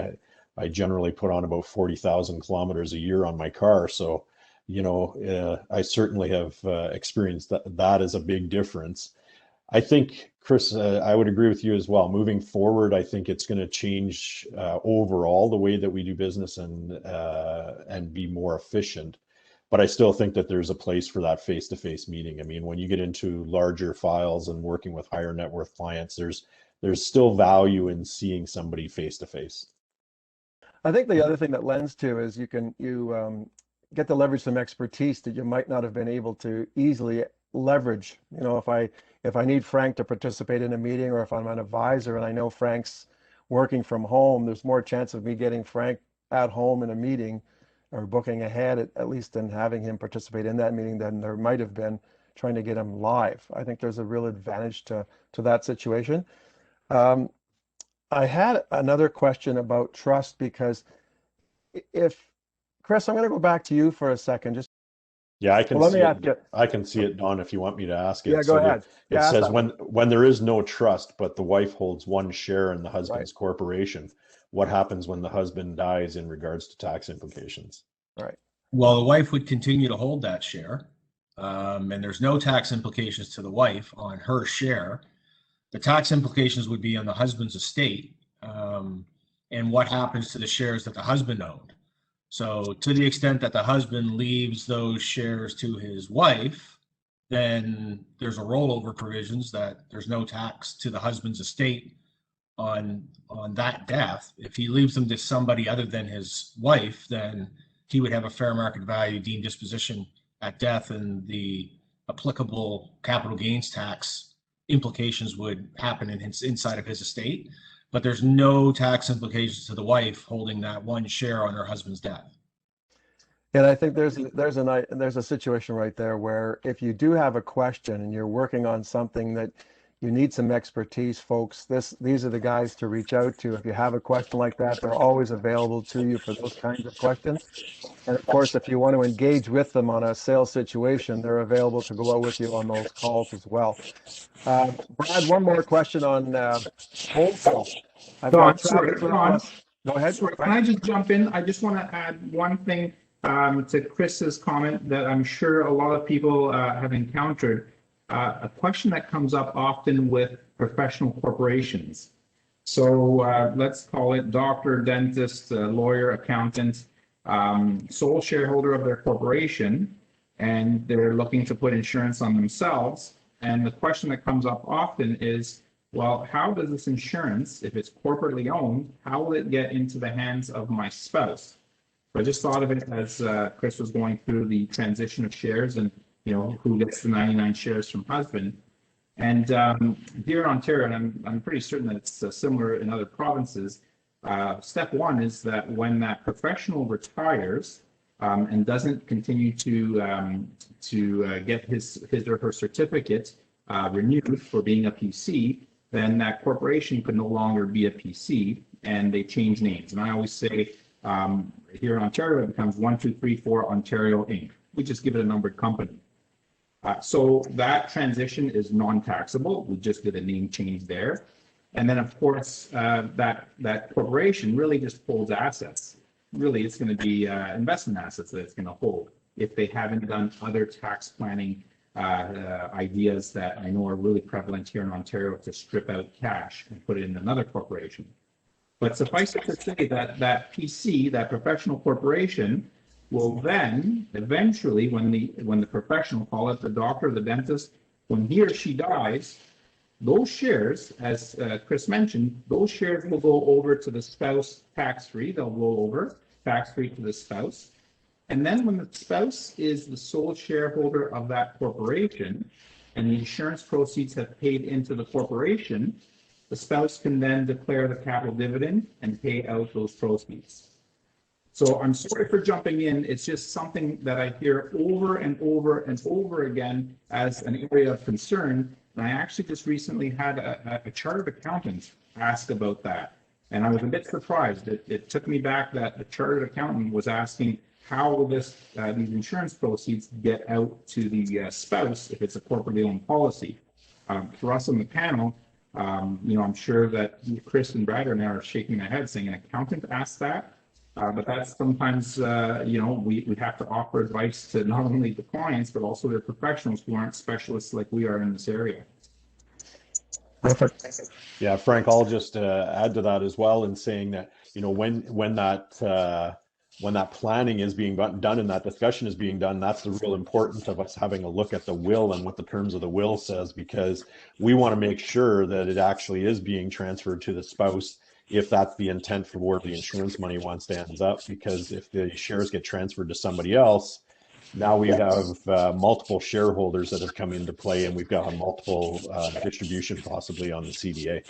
I generally put on about 40,000 kilometers a year on my car. So, I certainly have experienced that as a big difference. I think, Chris, I would agree with you as well. Moving forward, I think it's going to change overall the way that we do business and be more efficient. But I still think that there's a place for that face-to-face meeting. I mean, when you get into larger files and working with higher net worth clients, there's still value in seeing somebody face-to-face. I think the other thing that lends to is you get to leverage some expertise that you might not have been able to easily leverage. If I need Frank to participate in a meeting, or if I'm an advisor and I know Frank's working from home, there's more chance of me getting Frank at home in a meeting or booking ahead at least and having him participate in that meeting than there might have been trying to get him live. I think there's a real advantage to that situation. I had another question about trust, because if, Chris, I'm going to go back to you for a second. Yeah, I can Well, let see me it. ask you. I can see it, Don, if you want me to ask it. Yeah, go ahead. It Yeah, ask says that. when there is no trust, but the wife holds one share in the husband's Right. corporation, what happens when the husband dies in regards to tax implications? Right. Well, the wife would continue to hold that share, and there's no tax implications to the wife on her share. The tax implications would be on the husband's estate, and what happens to the shares that the husband owned. So to the extent that the husband leaves those shares to his wife, then there's a rollover provisions that there's no tax to the husband's estate on that death. If he leaves them to somebody other than his wife, then he would have a fair market value deemed disposition at death, and the applicable capital gains tax implications would happen inside of his estate. But there's no tax implications to the wife holding that one share on her husband's death. And I think there's a situation right there where if you do have a question and you're working on something that you need some expertise, folks, these are the guys to reach out to. If you have a question like that, they're always available to you for those kinds of questions. And of course, if you want to engage with them on a sales situation, they're available to go out with you on those calls as well. Brad, one more question on wholesale. I've Don, got sorry, Travis. Don, Go ahead. sorry, can I just jump in? I just want to add one thing to Chris's comment that I'm sure a lot of people have encountered. A question that comes up often with professional corporations. So let's call it doctor, dentist, lawyer, accountant, sole shareholder of their corporation, and they're looking to put insurance on themselves. And the question that comes up often is, well, how does this insurance, if it's corporately owned, how will it get into the hands of my spouse? I just thought of it as Chris was going through the transition of shares and, who gets the 99 shares from husband. And here in Ontario, and I'm pretty certain that it's similar in other provinces, step one is that when that professional retires and doesn't continue to get his or her certificate renewed for being a PC, then that corporation could no longer be a PC, and they change names. And I always say here in Ontario, it becomes 1234 Ontario Inc. We just give it a numbered company. So that transition is non-taxable. We just did a name change there. And then, of course, that corporation really just holds assets. Really, it's going to be investment assets that it's going to hold if they haven't done other tax planning ideas that I know are really prevalent here in Ontario to strip out cash and put it in another corporation. But suffice it to say that PC, that professional corporation, will then eventually, when the professional, call it the doctor, the dentist, when he or she dies, those shares, as Chris mentioned, those shares will go over to the spouse tax-free. They'll roll over tax-free to the spouse. And then when the spouse is the sole shareholder of that corporation and the insurance proceeds have paid into the corporation, the spouse can then declare the capital dividend and pay out those proceeds. So I'm sorry for jumping in. It's just something that I hear over and over and over again as an area of concern. And I actually just recently had a chartered accountant ask about that. And I was a bit surprised. It took me back that the chartered accountant was asking how will these insurance proceeds get out to the spouse if it's a corporately owned policy. For us on the panel, I'm sure that Chris and Brad are now shaking their heads saying an accountant asked that. But that's sometimes, we have to offer advice to not only the clients, but also their professionals who aren't specialists like we are in this area. Perfect. Yeah, Frank, I'll just add to that as well in saying that, when that planning is being done and that discussion is being done, that's the real importance of us having a look at the will and what the terms of the will says, because we want to make sure that it actually is being transferred to the spouse if that's the intent for where the insurance money wants to end up. Because if the shares get transferred to somebody else, now we have multiple shareholders that have come into play, and we've got a multiple distribution possibly on the CDA.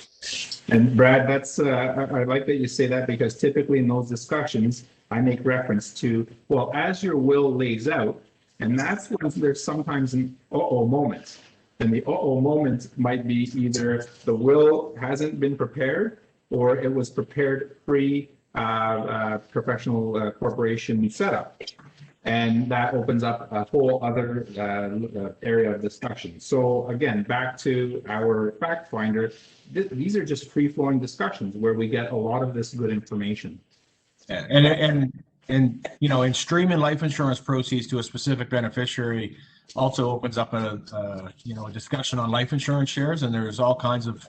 And Brad, that's I like that you say that, because typically in those discussions, I make reference to, well, as your will lays out, and that's when there's sometimes an uh-oh moment. And the uh-oh moment might be either the will hasn't been prepared, or it was prepared pre-professional corporation setup. And that opens up a whole other area of discussion. So again, back to our fact finder, these are just free-flowing discussions where we get a lot of this good information. And streaming life insurance proceeds to a specific beneficiary also opens up a discussion on life insurance shares. And there's all kinds of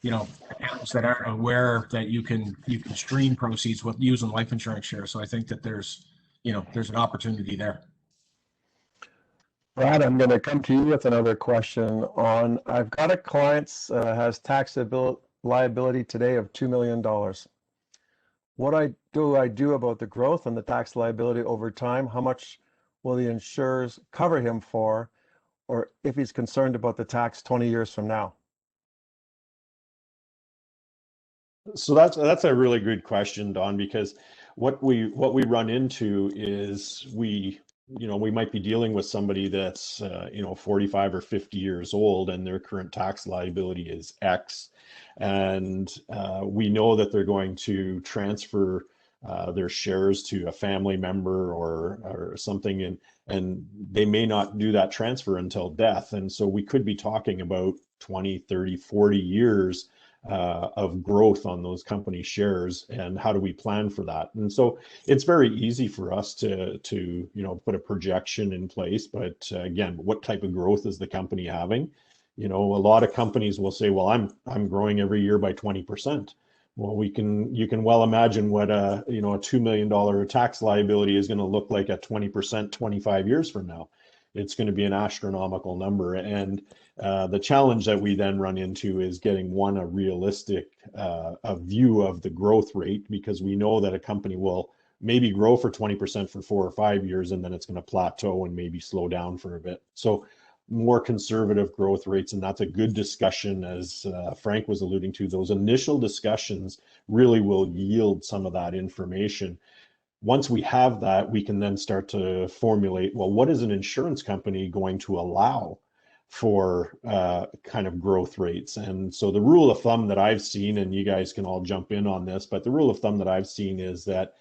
accounts that aren't aware that you can stream proceeds with using life insurance shares. So I think that there's an opportunity there. Brad, I'm going to come to you with another question on, I've got a client has tax liability today of $2 million. What do I do about the growth and the tax liability over time? How much will the insurers cover him for, or if he's concerned about the tax 20 years from now? So that's a really good question, Don, because what we run into is we might be dealing with somebody that's 45 or 50 years old, and their current tax liability is X, and we know that they're going to transfer their shares to a family member or something, and they may not do that transfer until death. And so we could be talking about 20, 30, 40 years of growth on those company shares, and how do we plan for that? And so it's very easy for us to put a projection in place, but again, what type of growth is the company having? A lot of companies will say, well, I'm growing every year by 20%. Well, you can well imagine what a $2 million tax liability is going to look like at 20% 25 years from now. It's going to be an astronomical number. And the challenge that we then run into is getting a realistic view of the growth rate, because we know that a company will maybe grow for 20% for 4 or 5 years, and then it's going to plateau and maybe slow down for a bit. So more conservative growth rates, and that's a good discussion, as Frank was alluding to. Those initial discussions really will yield some of that information. Once we have that, we can then start to formulate, well, what is an insurance company going to allow for kind of growth rates? And so the rule of thumb that I've seen, and you guys can all jump in on this, but the rule of thumb that I've seen is that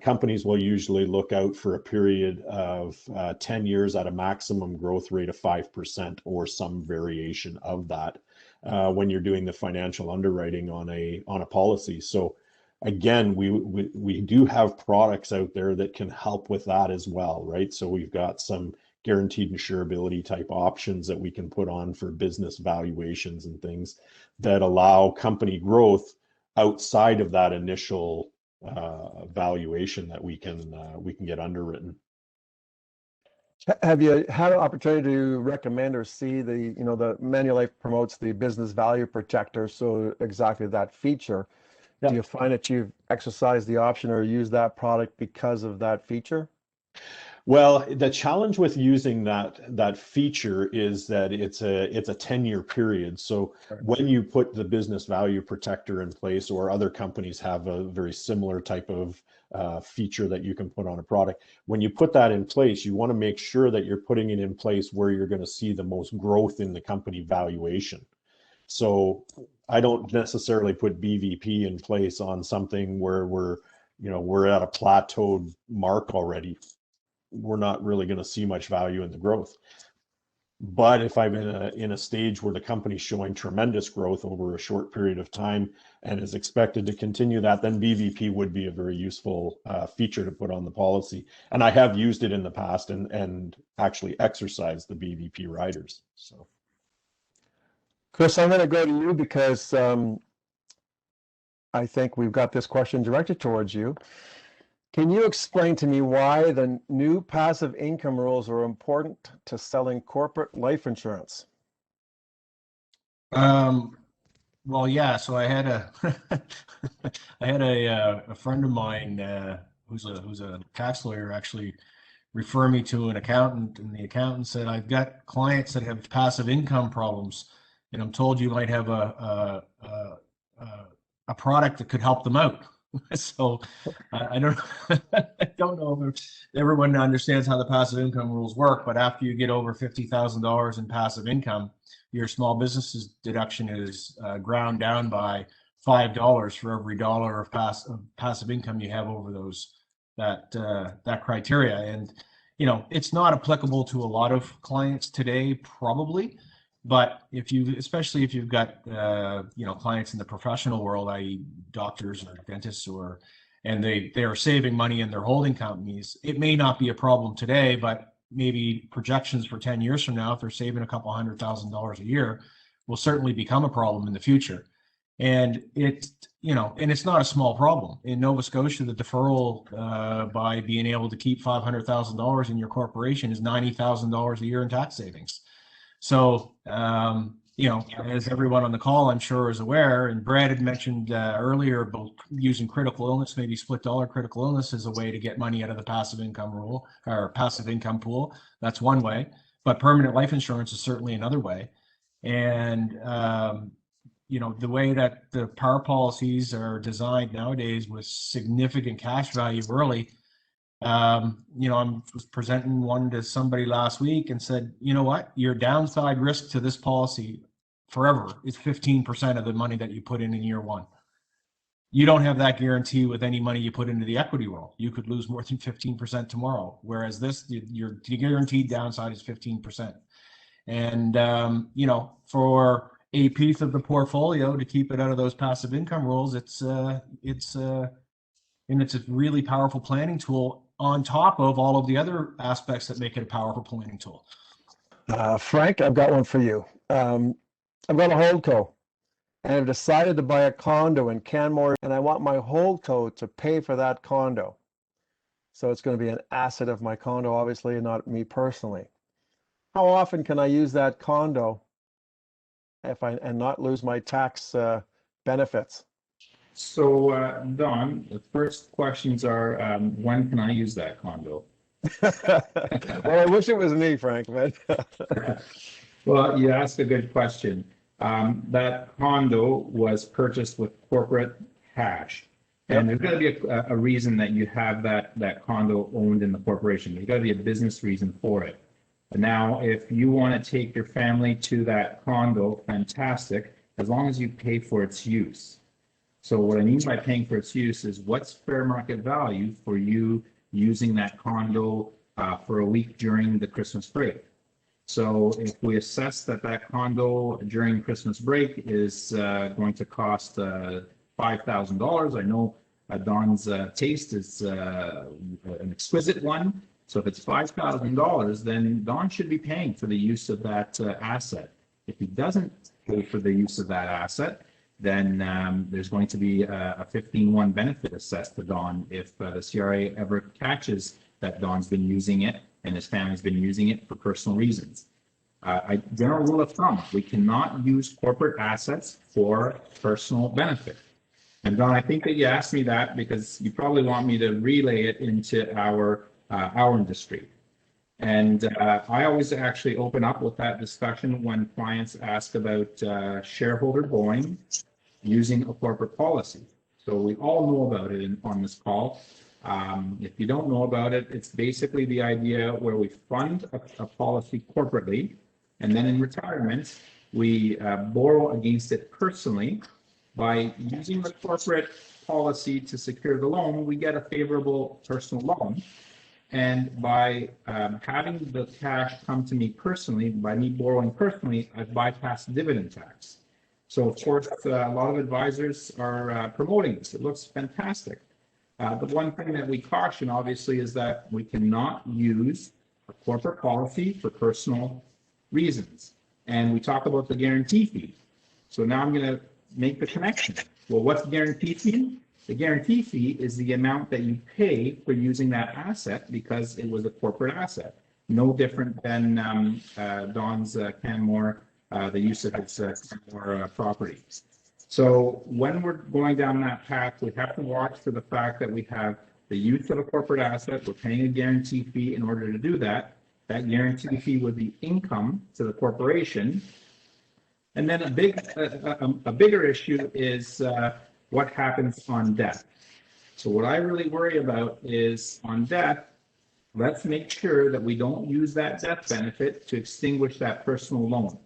companies will usually look out for a period of 10 years at a maximum growth rate of 5% or some variation of that when you're doing the financial underwriting on a policy. So again, we do have products out there that can help with that as well, right? So we've got some guaranteed insurability type options that we can put on for business valuations and things that allow company growth outside of that initial valuation that we can get underwritten. Have you had an opportunity to recommend or see the Manulife promotes the business value protector, so exactly that feature? Yeah. Do you find that you've exercised the option or used that product because of that feature? Well, the challenge with using that feature is that it's a 10-year period. So when you put the business value protector in place, or other companies have a very similar type of feature that you can put on a product. When you put that in place, you want to make sure that you're putting it in place where you're going to see the most growth in the company valuation. So I don't necessarily put BVP in place on something where we're at a plateaued mark already. We're not really going to see much value in the growth. But if I'm in a stage where the company's showing tremendous growth over a short period of time and is expected to continue that, then BVP would be a very useful feature to put on the policy. And I have used it in the past and actually exercised the BVP riders. So, Chris, I'm going to go to you because I think we've got this question directed towards you. Can you explain to me why the new passive income rules are important to selling corporate life insurance? Well, yeah. So I had a a friend of mine who's a tax lawyer actually refer me to an accountant, and the accountant said, I've got clients that have passive income problems, and I'm told you might have a product that could help them out. So I don't I don't know if everyone understands how the passive income rules work, but after you get over $50,000 in passive income, your small business's deduction is ground down by $5 for every dollar of passive income you have over that criteria. And it's not applicable to a lot of clients today, probably. But especially if you've got clients in the professional world, i.e. doctors or dentists, and they are saving money in their holding companies, it may not be a problem today, but maybe projections for 10 years from now, if they're saving a couple $100,000 a year, will certainly become a problem in the future. And it's not a small problem. In Nova Scotia, the deferral by being able to keep $500,000 in your corporation is $90,000 a year in tax savings. So, as everyone on the call, I'm sure, is aware, and Brad had mentioned earlier about using critical illness, maybe split dollar critical illness as a way to get money out of the passive income rule or passive income pool. That's one way, but permanent life insurance is certainly another way. And, the way that the power policies are designed nowadays with significant cash value early, I was presenting one to somebody last week and said, you know what, your downside risk to this policy forever is 15% of the money that you put in year one. You don't have that guarantee with any money you put into the equity world. You could lose more than 15% tomorrow, whereas this, your guaranteed downside is 15%. And, for a piece of the portfolio to keep it out of those passive income rules, it's a really powerful planning tool on top of all of the other aspects that make it a powerful planning tool. Frank, I've got one for you. I've got a holdco, and I've decided to buy a condo in Canmore, and I want my holdco to pay for that condo. So it's going to be an asset of my condo, obviously, and not me personally. How often can I use that condo and not lose my tax benefits? So, Don, the first questions are, when can I use that condo? Well, I wish it was me, Frank, but Well, you asked a good question. That condo was purchased with corporate cash. And there's got to be a reason that you have that condo owned in the corporation. There's got to be a business reason for it. Now, if you want to take your family to that condo, fantastic, as long as you pay for its use. So what I mean by paying for its use is what's fair market value for you using that condo for a week during the Christmas break. So if we assess that condo during Christmas break is going to cost $5,000, I know Don's taste is an exquisite one. So if it's $5,000, then Don should be paying for the use of that asset. If he doesn't pay for the use of that asset, then there's going to be a 15-1 benefit assessed to Don if the CRA ever catches that Don's been using it and his family's been using it for personal reasons. General rule of thumb, we cannot use corporate assets for personal benefit. And Don, I think that you asked me that because you probably want me to relay it into our industry. And I always actually open up with that discussion when clients ask about shareholder borrowing using a corporate policy. So we all know about it on this call. If you don't know about it, it's basically the idea where we fund a policy corporately, and then in retirement, we borrow against it personally. By using the corporate policy to secure the loan, we get a favorable personal loan. And by having the cash come to me personally, by me borrowing personally, I've bypassed dividend tax. So of course, a lot of advisors are promoting this. It looks fantastic. The one thing that we caution, obviously, is that we cannot use a corporate policy for personal reasons. And we talk about the guarantee fee. So now I'm going to make the connection. Well, what's the guarantee fee? The guarantee fee is the amount that you pay for using that asset because it was a corporate asset. No different than Don's Canmore, the use of his Canmore property. So when we're going down that path, we have to watch for the fact that we have the use of a corporate asset. We're paying a guarantee fee in order to do that. That guarantee fee would be income to the corporation. And then a bigger issue is what happens on death. So what I really worry about is on death, let's make sure that we don't use that death benefit to extinguish that personal loan.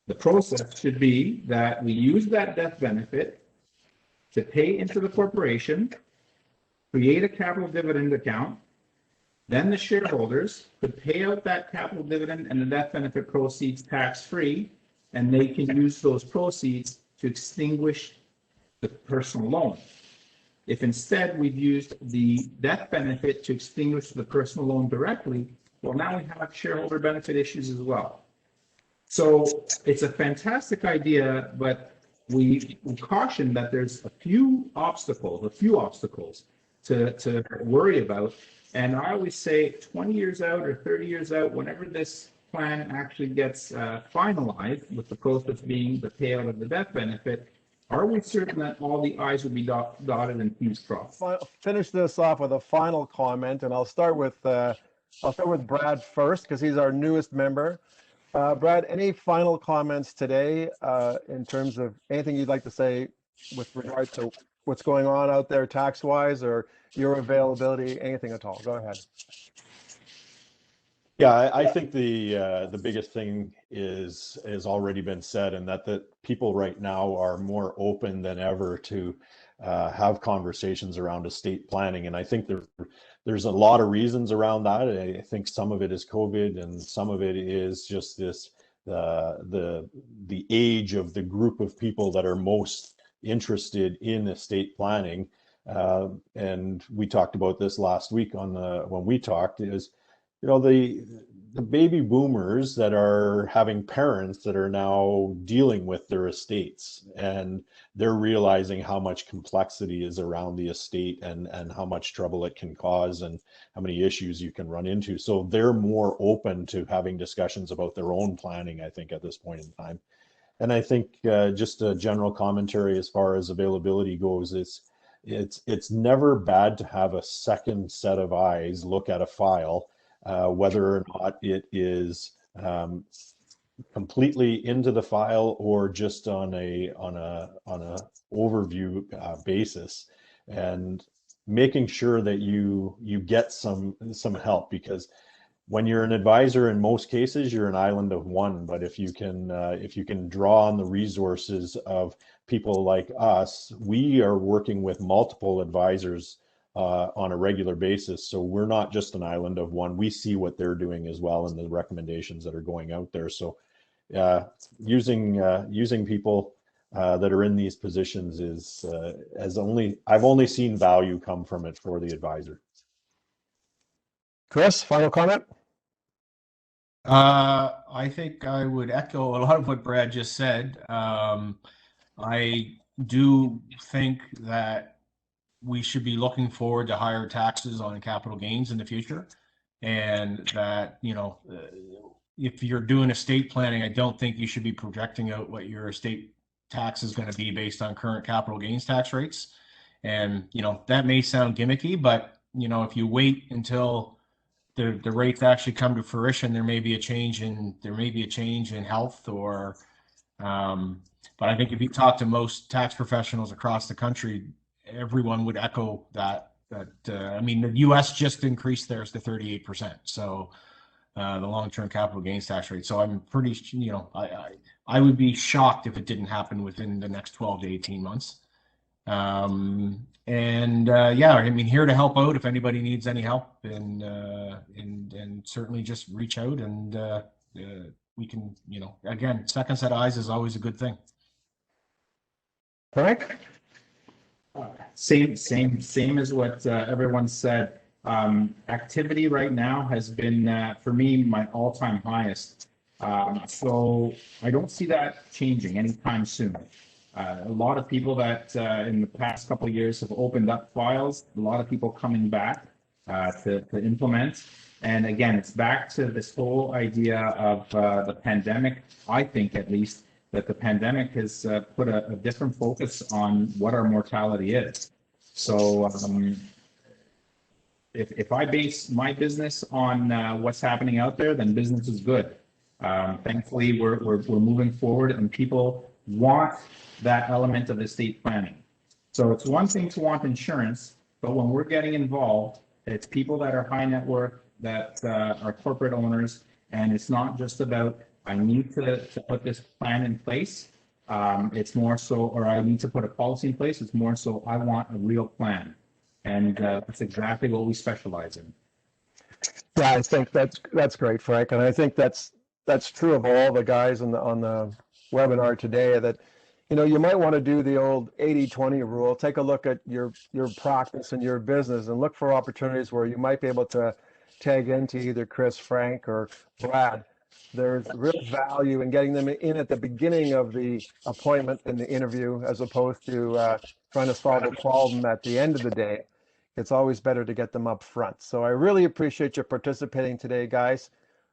The process should be that we use that death benefit to pay into the corporation, create a capital dividend account, then the shareholders could pay out that capital dividend and the death benefit proceeds tax-free, and they can use those proceeds to extinguish the personal loan. If instead we've used the death benefit to extinguish the personal loan directly, well, now we have shareholder benefit issues as well. So it's a fantastic idea, but we caution that there's a few obstacles to worry about. And I always say 20 years out or 30 years out, whenever this plan actually gets finalized, with the process being the payout of the death benefit, are we certain that all the I's will be dotted and T's crossed? Finish this off with a final comment, and I'll start with Brad first because he's our newest member. Brad, any final comments today in terms of anything you'd like to say with regard to what's going on out there tax-wise or your availability, anything at all? Go ahead. Yeah, I think the biggest thing is already been said, and that people right now are more open than ever to have conversations around estate planning. And I think there's a lot of reasons around that. I think some of it is COVID, and some of it is just this the age of the group of people that are most interested in estate planning. And we talked about this last week when we talked, is the baby boomers that are having parents that are now dealing with their estates, and they're realizing how much complexity is around the estate and how much trouble it can cause and how many issues you can run into. So they're more open to having discussions about their own planning, I think, at this point in time. And I think just a general commentary as far as availability goes, it's never bad to have a second set of eyes look at a file. Whether or not it is completely into the file or just on a overview basis, and making sure that you get some help, because when you're an advisor, in most cases you're an island of one. But if you can draw on the resources of people like us, we are working with multiple advisors on a regular basis. So we're not just an island of one. We see what they're doing as well and the recommendations that are going out there. So using people that are in these positions is I've only seen value come from it for the advisor. Chris, final comment? I think I would echo a lot of what Brad just said. I do think that we should be looking forward to higher taxes on capital gains in the future, and that, if you're doing estate planning, I don't think you should be projecting out what your estate tax is going to be based on current capital gains tax rates. And that may sound gimmicky, but if you wait until the rates actually come to fruition, there may be a change in health, or but I think if you talk to most tax professionals across the country, everyone would echo that. I mean, the U.S. just increased theirs to 38%. So the long-term capital gains tax rate. So I'm pretty, I would be shocked if it didn't happen within the next 12 to 18 months. Yeah, I mean, here to help out if anybody needs any help, and certainly just reach out, and we can, again, second set of eyes is always a good thing. Frank? Same as what everyone said. Activity right now has been, for me, my all-time highest. So I don't see that changing anytime soon. A lot of people that in the past couple of years have opened up files, a lot of people coming back to implement. And again, it's back to this whole idea of the pandemic. I think, at least, that the pandemic has put a different focus on what our mortality is. So if I base my business on what's happening out there, then business is good. Thankfully, we're moving forward, and people want that element of estate planning. So it's one thing to want insurance, but when we're getting involved, it's people that are high net worth, that are corporate owners, and it's not just about, I need to put this plan in place. It's more so, or I need to put a policy in place. It's more so, I want a real plan. And that's exactly what we specialize in. Yeah, I think that's great, Frank. And I think that's true of all the guys on the webinar today, that, you might want to do the old 80-20 rule. Take a look at your practice and your business and look for opportunities where you might be able to tag into either Chris, Frank, or Brad. There's real value in getting them in at the beginning of the appointment and the interview, as opposed to trying to solve a problem at the end of the day. It's always better to get them up front. So I really appreciate you participating today, guys.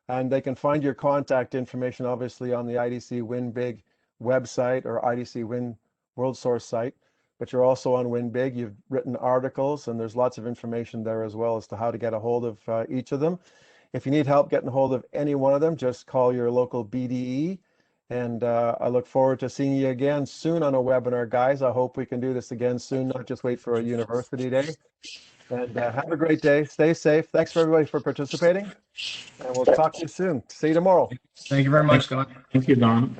And they can find your contact information, obviously, on the IDC WIN Big website or IDC WIN Worldsource site. But you're also on WIN Big. You've written articles, and there's lots of information there as well as to how to get a hold of each of them. If you need help getting a hold of any one of them, just call your local BDE. And I look forward to seeing you again soon on a webinar, guys. I hope we can do this again soon, not just wait for a university day. And have a great day. Stay safe. Thanks for everybody for participating. And we'll talk to you soon. See you tomorrow. Thank you very much, Don. Thank you, Don.